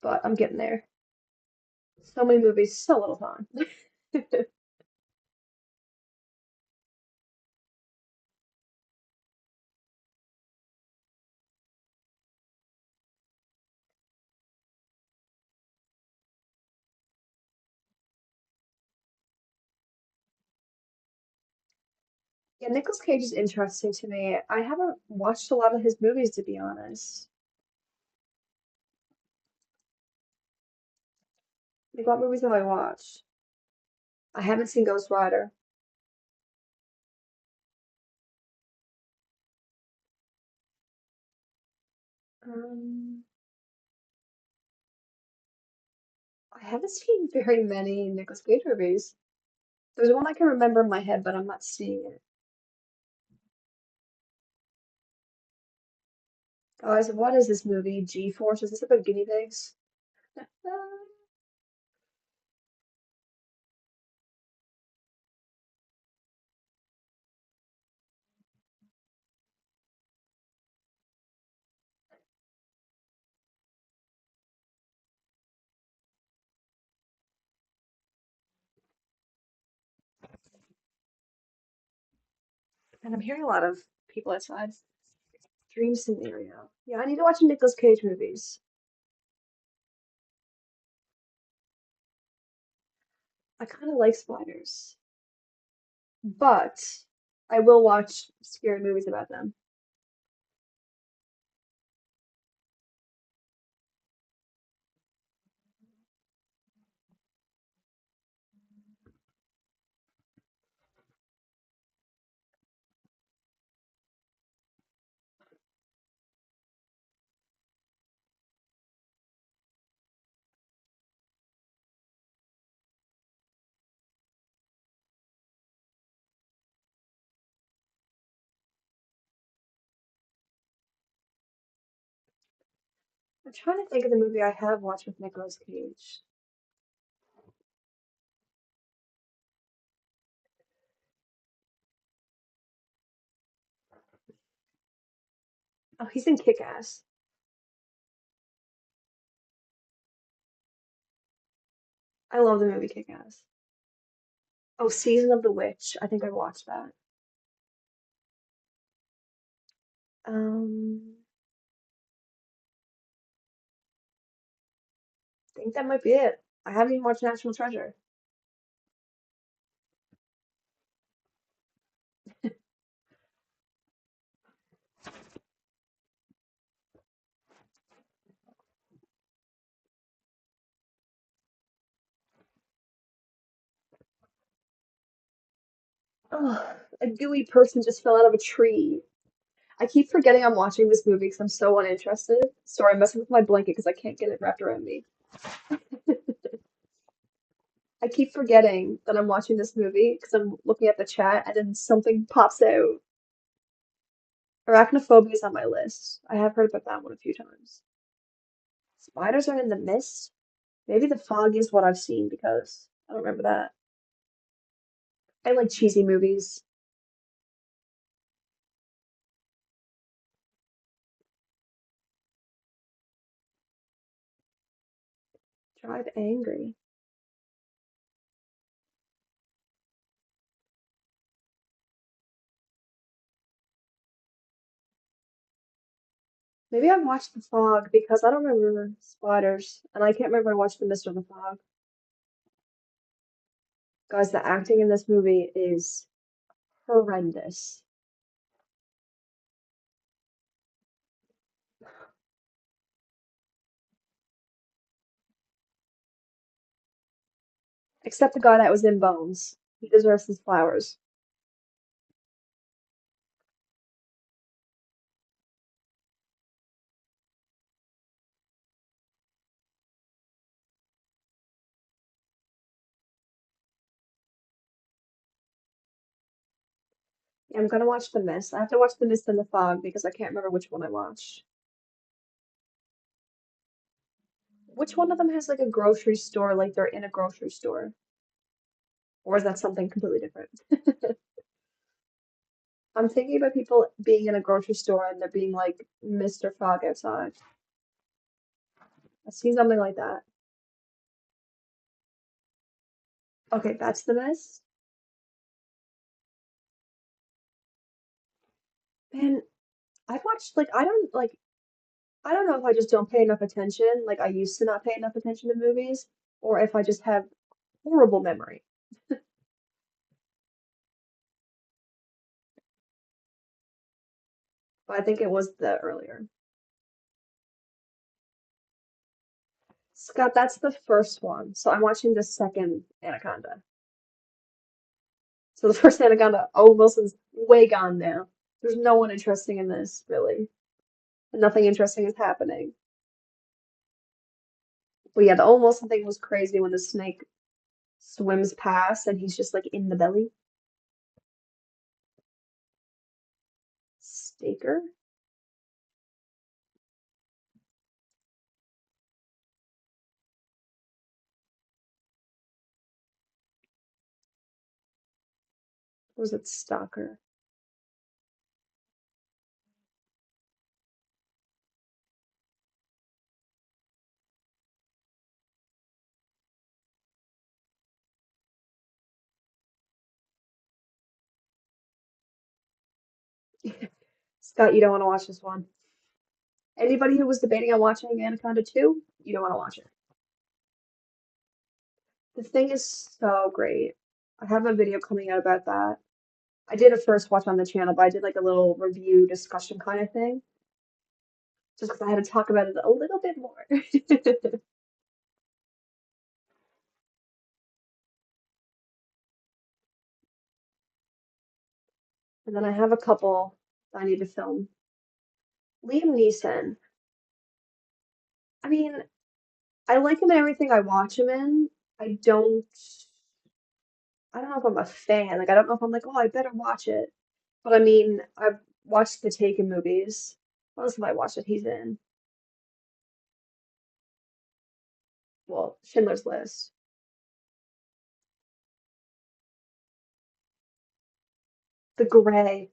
but I'm getting there. So many movies, so little time. Yeah, Nicolas Cage is interesting to me. I haven't watched a lot of his movies, to be honest. Like, what movies have I watched? I haven't seen Ghost Rider. Um, I haven't seen very many Nicolas Cage movies. There's one I can remember in my head, but I'm not seeing it. Guys, what is this movie? G-Force? Is this about guinea pigs? And I'm hearing a lot of people outside. Dream scenario. Yeah, I need to watch Nicolas Cage movies. I kind of like spiders, but I will watch scary movies about them. I'm trying to think of the movie I have watched with Nicolas Cage. Oh, he's in Kick-Ass. I love the movie Kick-Ass. Oh, Season of the Witch. I think I watched that. I think that might be it. I haven't even watched National Treasure. Oh, a gooey person just fell out of a tree. I keep forgetting I'm watching this movie because I'm so uninterested. Sorry, I'm messing with my blanket because I can't get it wrapped around me. I keep forgetting that I'm watching this movie because I'm looking at the chat and then something pops out. Arachnophobia is on my list. I have heard about that one a few times. Spiders are in the mist? Maybe the fog is what I've seen because I don't remember that. I like cheesy movies. Drive angry. Maybe I've watched The Fog because I don't remember spiders, and I can't remember I watched The Mist or The Fog. Guys, the acting in this movie is horrendous. Except the guy that was in Bones. He deserves his flowers. Yeah, I'm gonna watch The Mist. I have to watch The Mist and The Fog because I can't remember which one I watched. Which one of them has like a grocery store, like they're in a grocery store? Or is that something completely different? I'm thinking about people being in a grocery store and there being like Mr. Fog outside. I've seen something like that. Okay, that's The Mist. Man, I've watched like I don't know if I just don't pay enough attention, like I used to not pay enough attention to movies, or if I just have horrible memory. But I think it was the earlier. Scott, that's the first one. So I'm watching the second Anaconda. So the first Anaconda, Owen Wilson's way gone now. There's no one interesting in this, really. And nothing interesting is happening. But yeah, the Owen Wilson thing was crazy when the snake swims past and he's just like in the belly. Staker? Or was it Stalker? Scott, you don't want to watch this one. Anybody who was debating on watching Anaconda 2, you don't want to watch it. The thing is so great. I have a video coming out about that. I did a first watch on the channel, but I did like a little review discussion kind of thing, just because I had to talk about it a little bit more. And then I have a couple I need to film. Liam Neeson. I mean, I like him in everything I watch him in. I don't, I don't know if I'm a fan. Like, I don't know if I'm like, oh, I better watch it. But I mean, I've watched the Taken movies. What else have I watched that he's in? Well, Schindler's List. The Gray.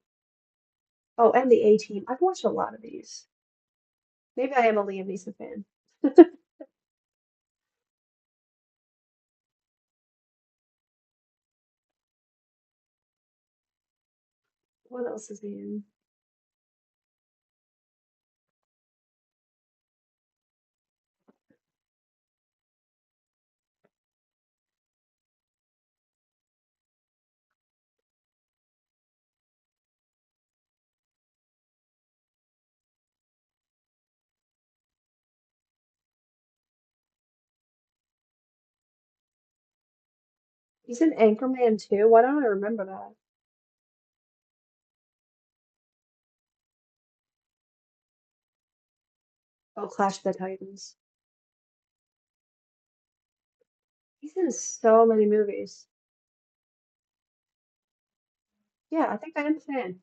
Oh, and the A-Team. I've watched a lot of these. Maybe I am a Liam Neeson fan. What else is he in? He's in Anchorman too. Why don't I remember that? Oh, Clash of the Titans. He's in so many movies. Yeah, I think I am a fan.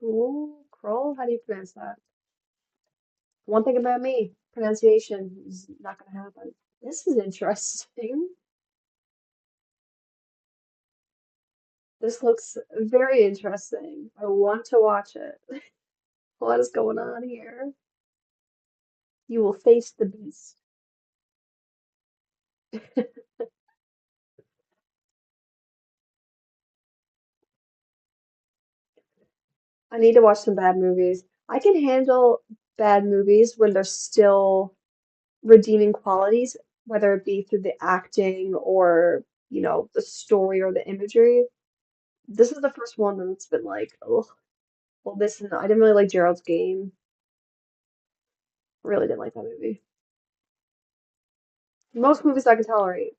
Ooh, Kroll? How do you pronounce that? One thing about me, pronunciation is not going to happen. This is interesting. This looks very interesting. I want to watch it. What is going on here? You will face the beast. I need to watch some bad movies. I can handle bad movies when there's still redeeming qualities, whether it be through the acting or, the story or the imagery. This is the first one that's been like, oh, well, this and I didn't really like Gerald's Game. Really didn't like that movie. Most movies I can tolerate.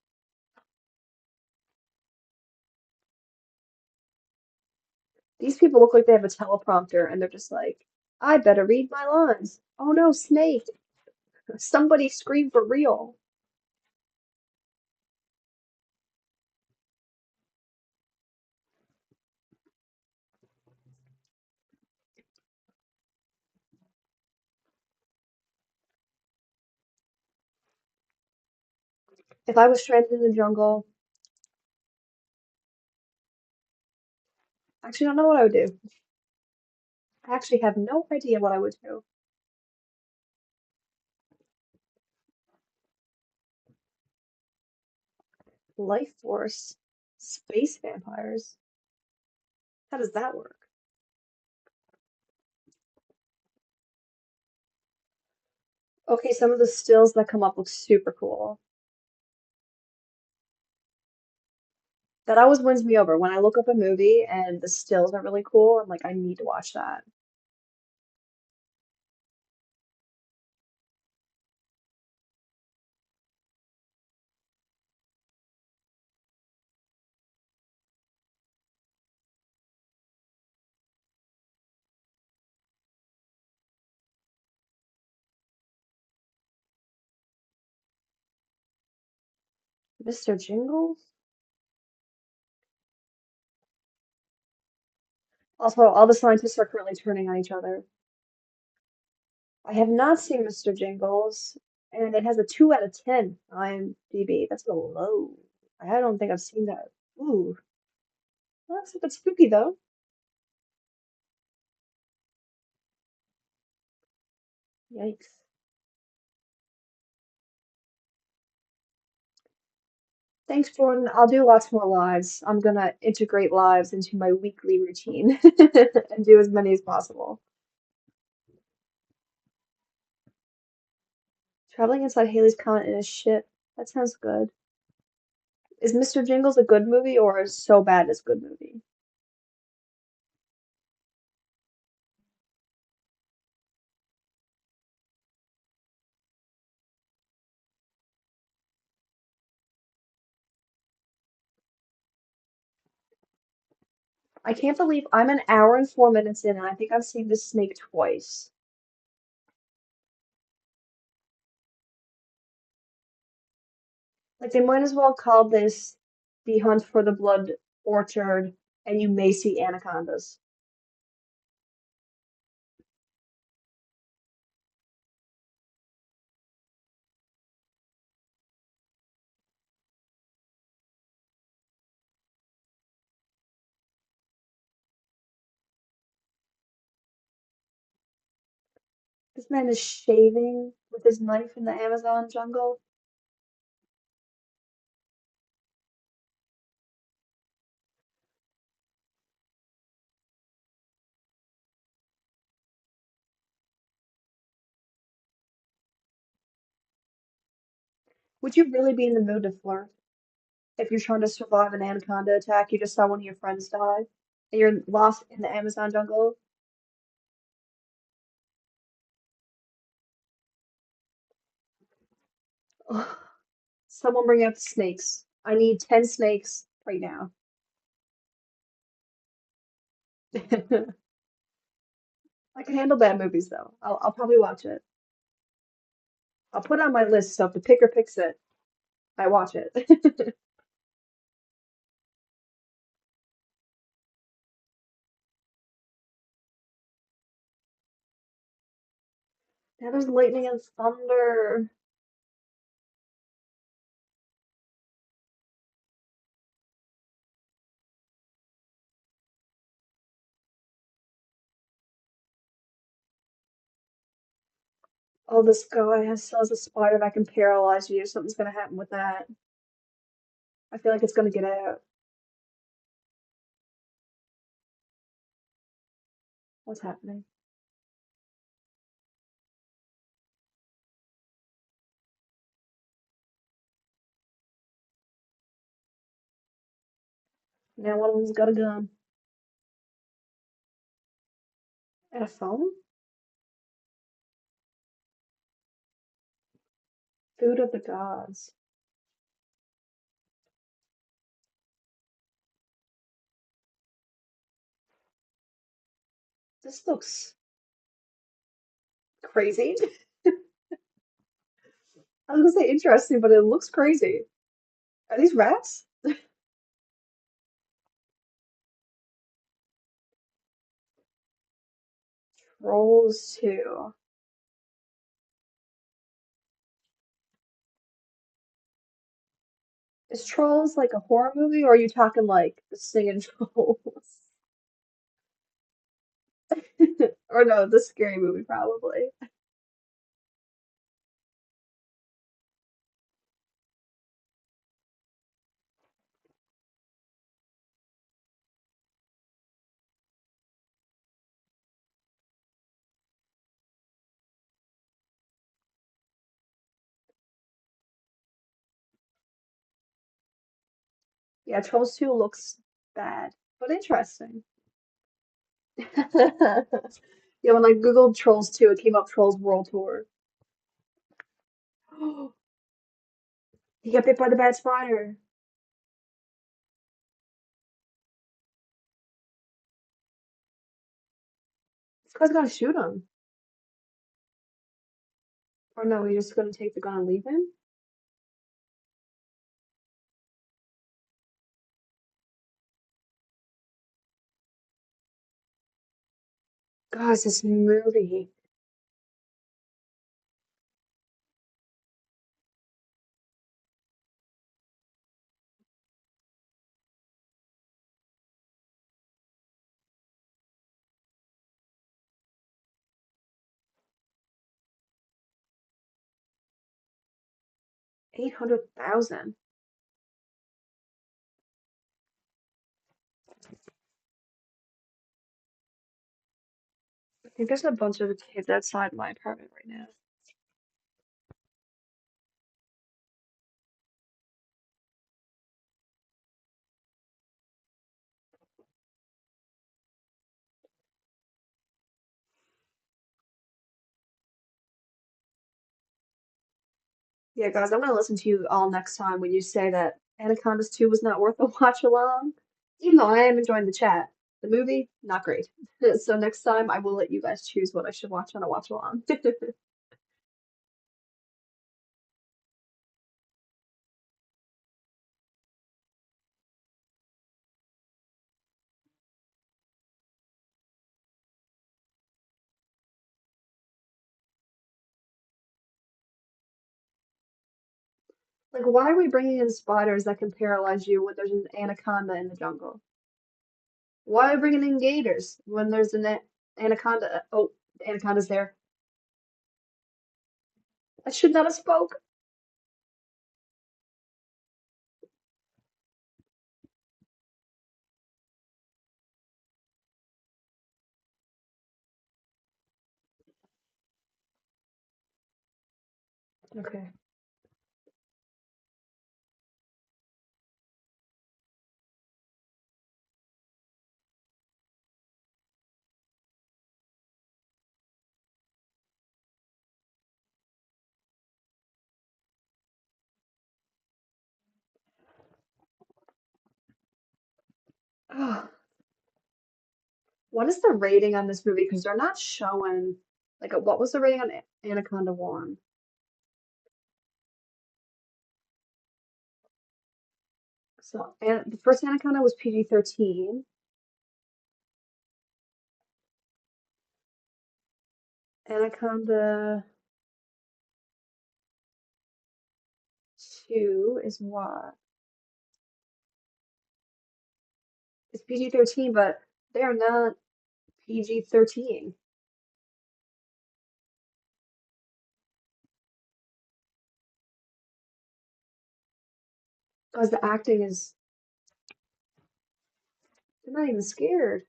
These people look like they have a teleprompter and they're just like, I better read my lines. Oh no, Snake. Somebody scream for real. If I was stranded in the jungle, I actually don't know what I would do. I actually have no idea what I would do. Life force, space vampires. How does that work? Okay, some of the stills that come up look super cool. That always wins me over. When I look up a movie and the stills are really cool, I'm like, I need to watch that. Mr. Jingles? Also, all the scientists are currently turning on each other. I have not seen Mr. Jingles, and it has a 2 out of 10 on IMDb. That's a little low. I don't think I've seen that. Ooh, that's a bit spooky though. Yikes. Thanks, Jordan. I'll do lots more lives. I'm gonna integrate lives into my weekly routine and do as many as possible. Traveling inside Haley's Comet in a ship. That sounds good. Is Mr. Jingles a good movie or is So Bad it's a good movie? I can't believe I'm an hour and 4 minutes in and I think I've seen this snake twice. Like they might as well call this The Hunt for the Blood Orchard and you may see anacondas. This man is shaving with his knife in the Amazon jungle. Would you really be in the mood to flirt if you're trying to survive an anaconda attack? You just saw one of your friends die and you're lost in the Amazon jungle. Ugh. Someone bring out the snakes. I need 10 snakes right now. I can handle bad movies though. I'll probably watch it. I'll put it on my list so if the picker picks it, I watch it. Now there's lightning and thunder. Oh, this guy has a spider that can paralyze you. Something's gonna happen with that. I feel like it's gonna get out. What's happening? Now one of them's got a gun and a phone. Food of the gods. This looks crazy. I was gonna say interesting, but it looks crazy. Are these rats? Trolls 2. Is Trolls like a horror movie, or are you talking like the singing trolls? Or no, the scary movie probably. Yeah, Trolls 2 looks bad, but interesting. Yeah, when I googled Trolls 2, it came up Trolls World Tour. He got bit by the bad spider. This guy's gonna shoot him. Or no, he's just gonna take the gun and leave him? Guys, this movie. 800,000. I think there's a bunch of kids outside my apartment right now. Yeah, guys, I'm gonna listen to you all next time when you say that Anacondas 2 was not worth a watch along. Even though I am enjoying the chat. The movie, not great. So next time I will let you guys choose what I should watch on a watch along. Like, why are we bringing in spiders that can paralyze you when there's an anaconda in the jungle? Why are we bringing in gators when there's an anaconda? Oh, the anaconda's there. I should not have spoke. Okay. Oh, what is the rating on this movie? Because they're not showing, like, what was the rating on Anaconda 1? So, and the first Anaconda was PG-13. Anaconda 2 is what? It's PG-13, but they are not PG-13. Because the acting is, they're not even scared.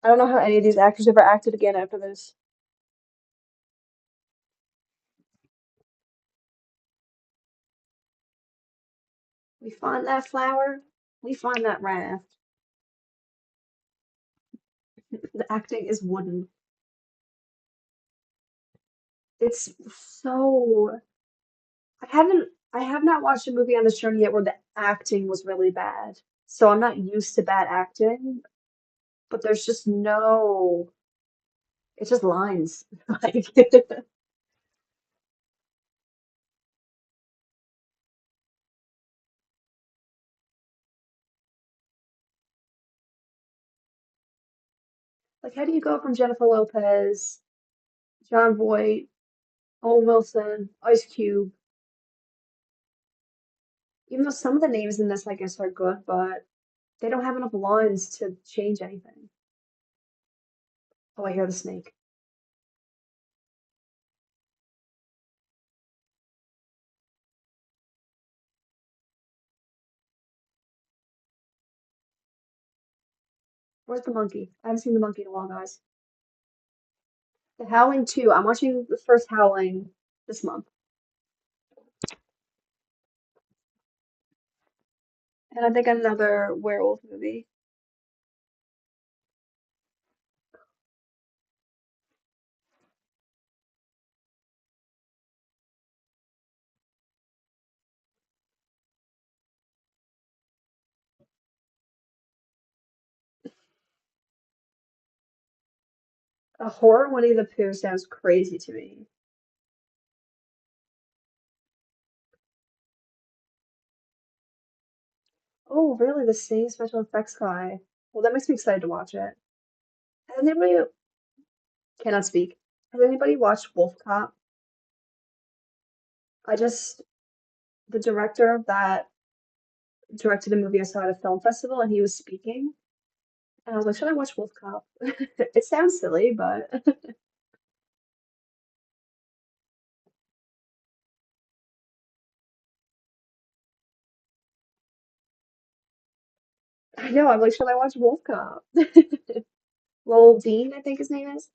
I don't know how any of these actors ever acted again after this. We find that flower, we find that raft. The acting is wooden. It's so. I have not watched a movie on this journey yet where the acting was really bad. So I'm not used to bad acting, but there's just no, it's just lines. Like, like how do you go from Jennifer Lopez, John Voight, Owen Wilson, Ice Cube, even though some of the names in this, I guess, are good, but they don't have enough lines to change anything. Oh, I hear the snake. Where's the monkey? I haven't seen the monkey in a while, guys. The Howling 2. I'm watching the first Howling this month. And I think another werewolf movie. A horror Winnie the Pooh sounds crazy to me. Oh, really? The same special effects guy. Well, that makes me excited to watch it. Has anybody cannot speak? Has anybody watched Wolf Cop? I just the director of that directed a movie I saw at a film festival, and he was speaking, and I was like, should I watch Wolf Cop? It sounds silly, but I know. I'm like, should I watch Wolf Cop? Lowell Dean, I think his name is.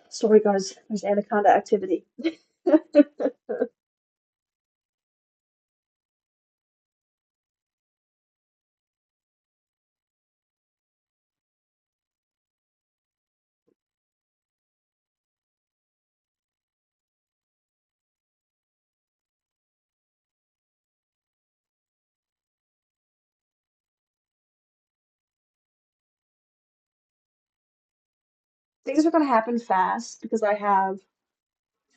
Sorry, guys. There's Anaconda activity. Things are gonna happen fast because I have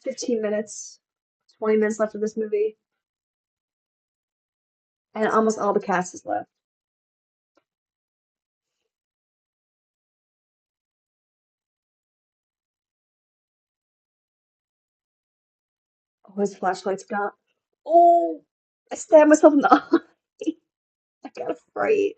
15 minutes, 20 minutes left of this movie, and almost all the cast is left. Oh, his flashlight's gone. Oh, I stabbed myself in the eye. I got afraid.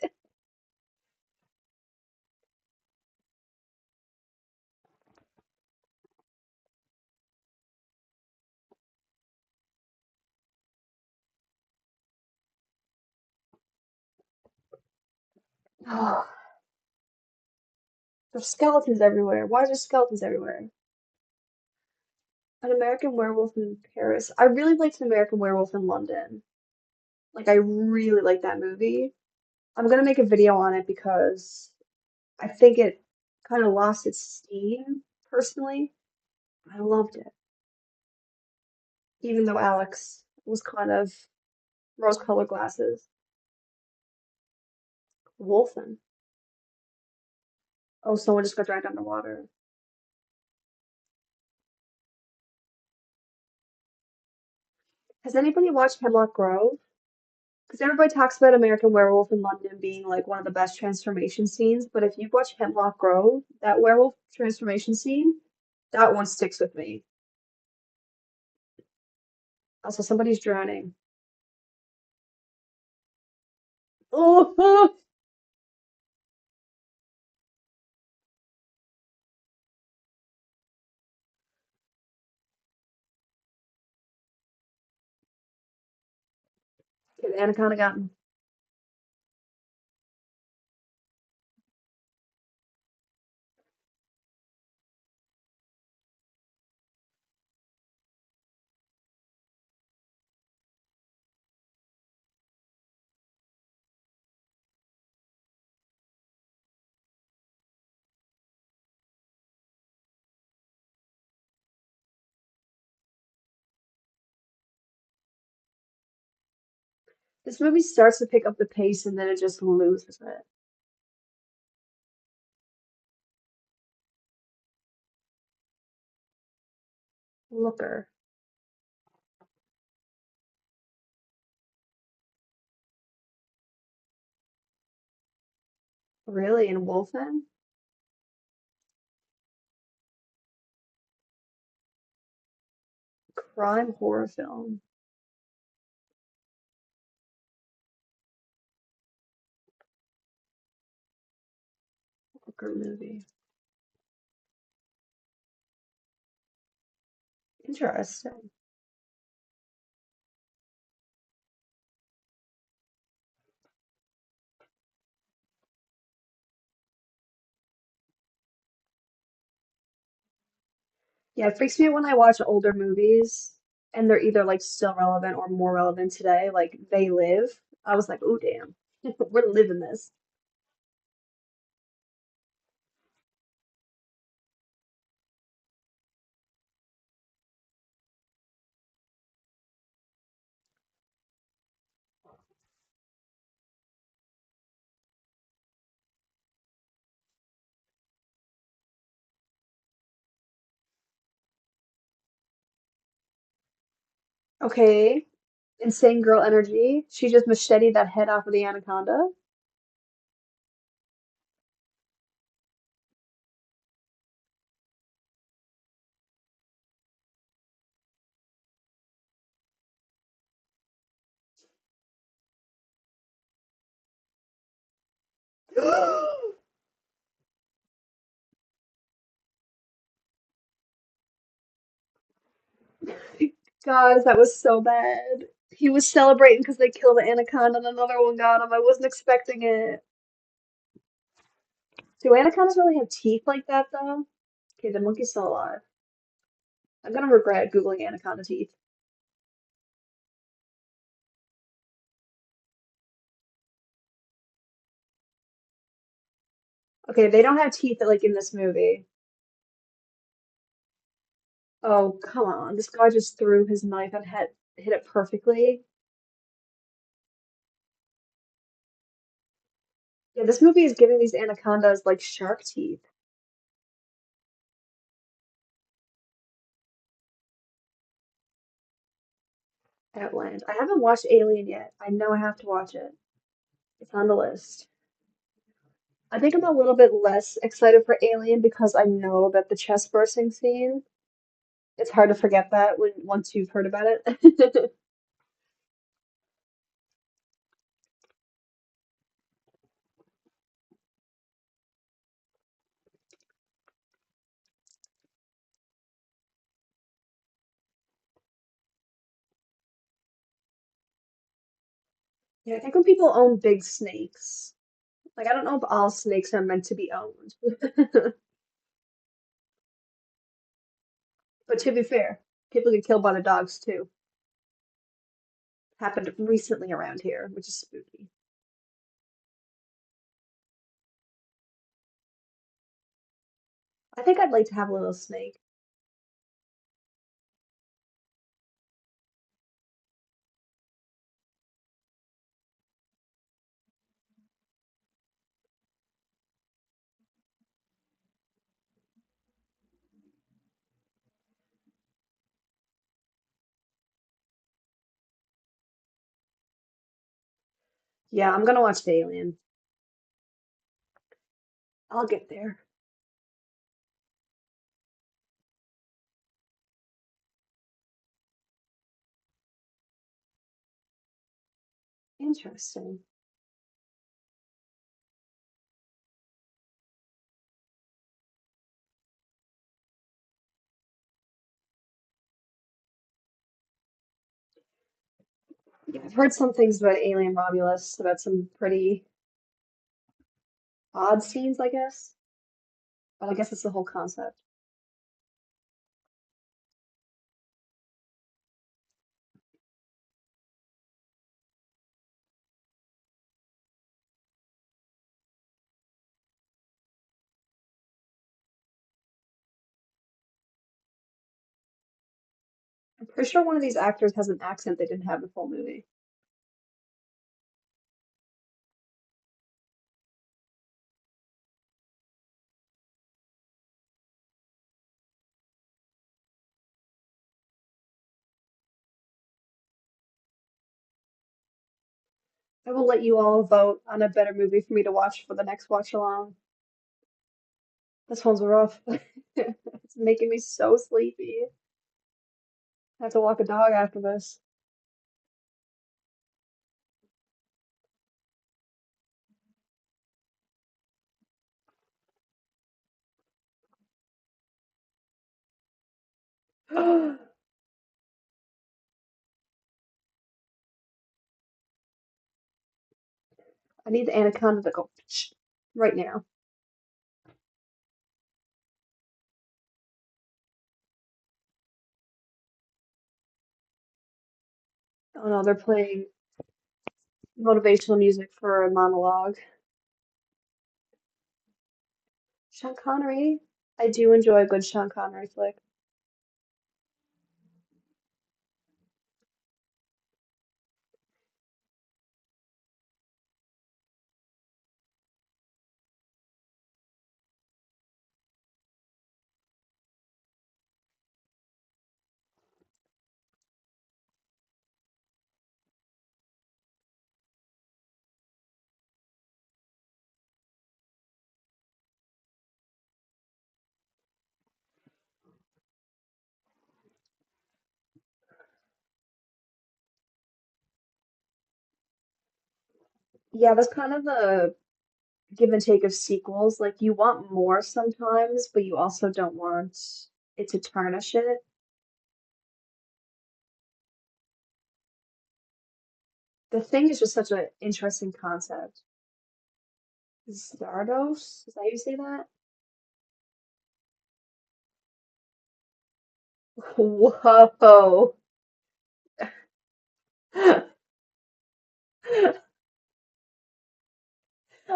Oh, there's skeletons everywhere. Why is there skeletons everywhere? An American Werewolf in Paris. I really liked An American Werewolf in London. Like, I really like that movie. I'm gonna make a video on it because I think it kind of lost its steam, personally. I loved it, even though Alex was kind of rose-colored glasses. Wolfen. Oh, someone just got dragged underwater. Has anybody watched Hemlock Grove? Because everybody talks about American Werewolf in London being like one of the best transformation scenes, but if you watch Hemlock Grove, that werewolf transformation scene, that one sticks with me. Also, somebody's drowning. Oh, okay, the anaconda got me. This movie starts to pick up the pace and then it just loses it. Looker. Really? In Wolfen? Crime horror film. Looker movie. Interesting. Yeah, it freaks me out when I watch older movies and they're either like still relevant or more relevant today, like They Live. I was like, oh damn, we're living this. Okay, insane girl energy. She just macheted that head off of the anaconda. Guys, that was so bad. He was celebrating because they killed the anaconda and another one got him. I wasn't expecting it. Do anacondas really have teeth like that though? Okay, the monkey's still alive. I'm gonna regret Googling anaconda teeth. Okay, they don't have teeth like in this movie. Oh, come on. This guy just threw his knife and hit it perfectly. Yeah, this movie is giving these anacondas like shark teeth. Outland. I haven't watched Alien yet. I know I have to watch it. It's on the list. I think I'm a little bit less excited for Alien because I know about the chest bursting scene. It's hard to forget that when once you've heard about it. Yeah, I think when people own big snakes, Like, I don't know if all snakes are meant to be owned. But to be fair, people get killed by the dogs too. Happened recently around here, which is spooky. I think I'd like to have a little snake. Yeah, I'm gonna watch the Alien. I'll get there. Interesting. Yeah, I've heard some things about Alien Romulus, about some pretty odd scenes, I guess. But I guess it's the whole concept. I'm pretty sure one of these actors has an accent they didn't have the full movie. I will let you all vote on a better movie for me to watch for the next watch along. This one's rough. It's making me so sleepy. I have to walk a dog after this. I need the anaconda to go right now. Oh no, they're playing motivational music for a monologue. Sean Connery. I do enjoy a good Sean Connery flick. Yeah, that's kind of the give and take of sequels. Like you want more sometimes, but you also don't want it to tarnish it. The thing is just such an interesting concept. Zardos? Is that how you say that? Whoa.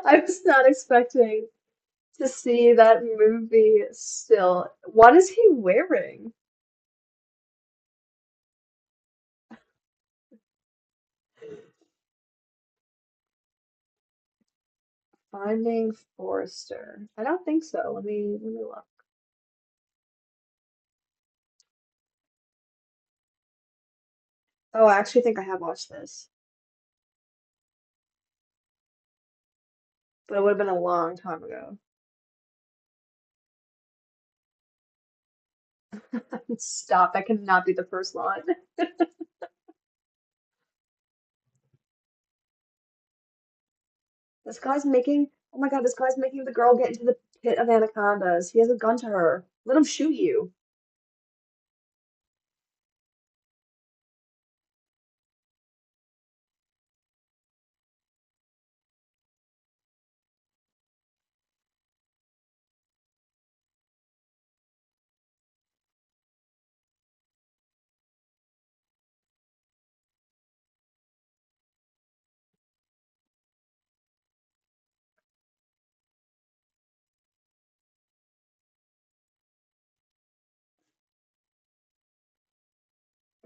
I was not expecting to see that movie still. What is he wearing? Finding Forrester. I don't think so. Let me look. Oh, I actually think I have watched this, but it would have been a long time ago. Stop, that cannot be the first line. This guy's making, oh my God, this guy's making the girl get into the pit of anacondas. He has a gun to her. Let him shoot you.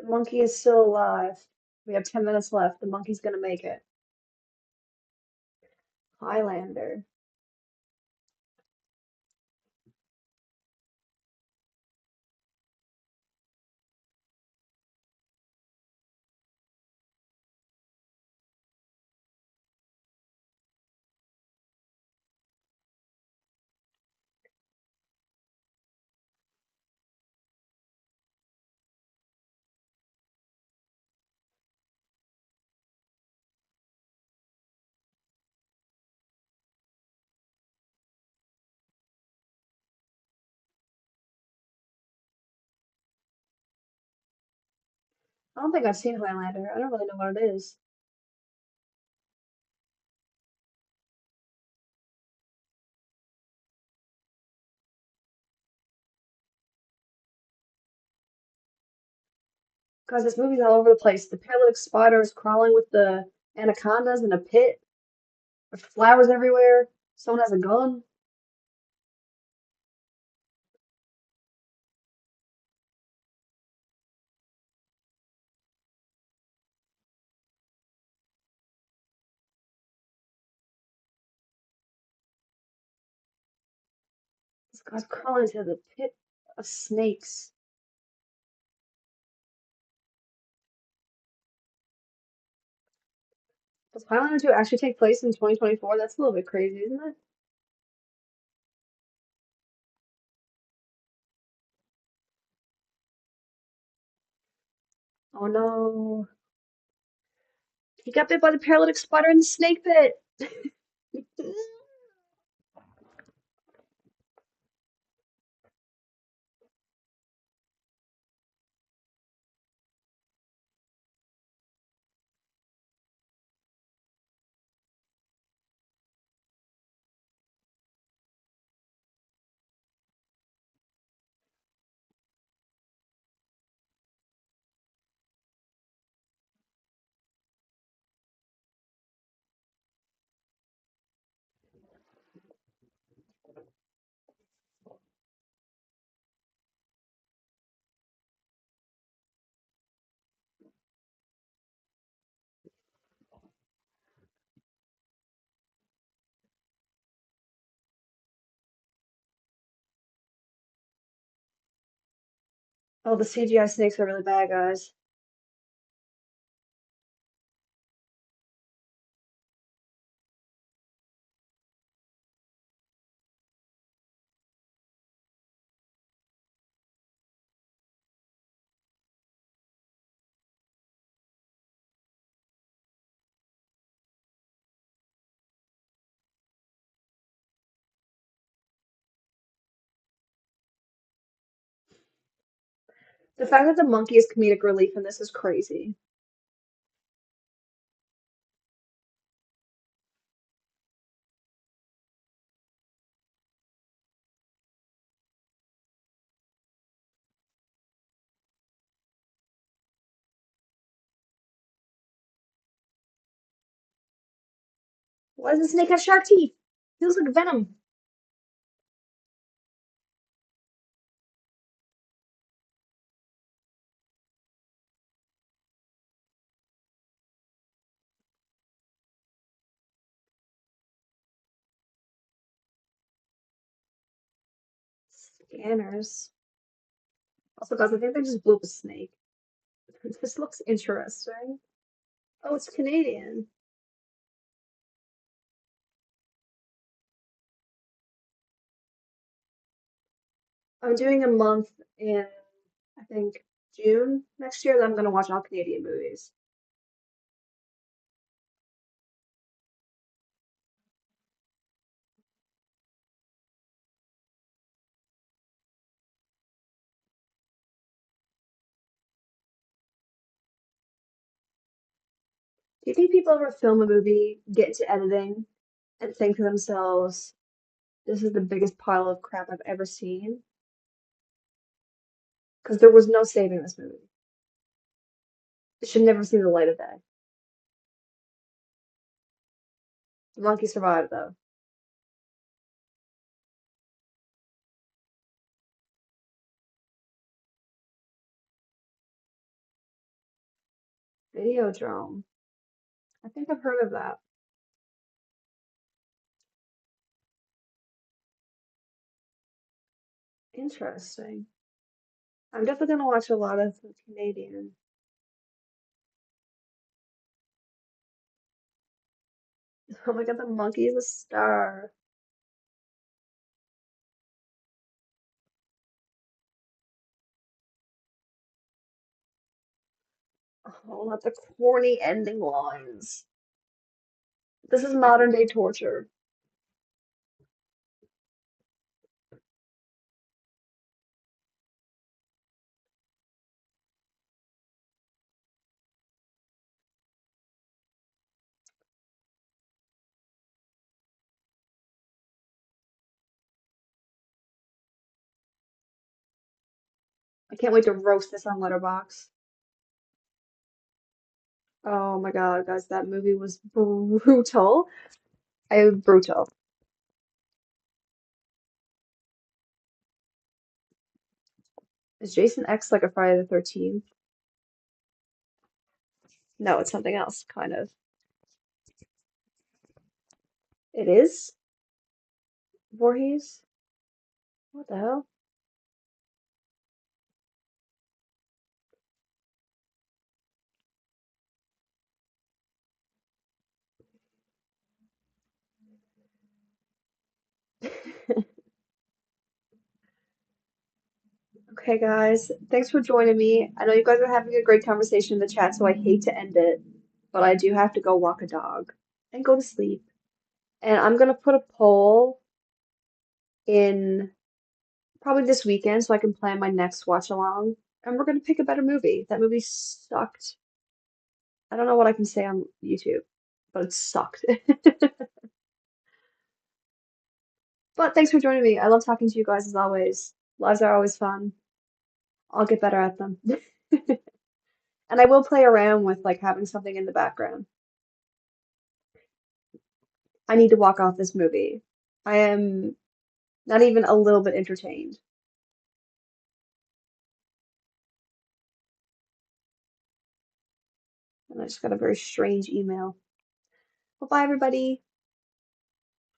The monkey is still alive. We have 10 minutes left. The monkey's gonna make it. Highlander. I don't think I've seen Highlander. I don't really know what it is. Because this movie's all over the place. The paralytic spider is crawling with the anacondas in a pit. There's flowers everywhere. Someone has a gun. This guy's crawling into the pit of snakes. Does Highlander 2 actually take place in 2024? That's a little bit crazy, isn't it? Oh no. He got bit by the paralytic spider in the snake pit. Oh, the CGI snakes are really bad, guys. The fact that the monkey is comedic relief in this is crazy. Why does the snake have sharp teeth? He looks like Venom. Scanners. Also, guys, I think they just blew up a snake. This looks interesting. Oh, it's Canadian. I'm doing a month in, I think, June next year that I'm going to watch all Canadian movies. Do you think people ever film a movie, get into editing, and think to themselves, this is the biggest pile of crap I've ever seen? Because there was no saving this movie. It should never see the light of day. The monkey survived, though. Videodrome. I think I've heard of that. Interesting. I'm definitely gonna watch a lot of the Canadian. Oh my God, the monkey is a star. Oh, not the corny ending lines. This is modern day torture. I can't wait to roast this on Letterbox. Oh my God, guys, that movie was brutal. Brutal. Is Jason X like a Friday the 13th? No, it's something else, kind of. It is Voorhees? What the hell? Okay, guys, thanks for joining me. I know you guys are having a great conversation in the chat, so I hate to end it, but I do have to go walk a dog and go to sleep. And I'm gonna put a poll in probably this weekend so I can plan my next watch along. And we're gonna pick a better movie. That movie sucked. I don't know what I can say on YouTube, but it sucked. But thanks for joining me. I love talking to you guys as always. Lives are always fun. I'll get better at them. And I will play around with like having something in the background. I need to walk off this movie. I am not even a little bit entertained. And I just got a very strange email. Well, bye, everybody.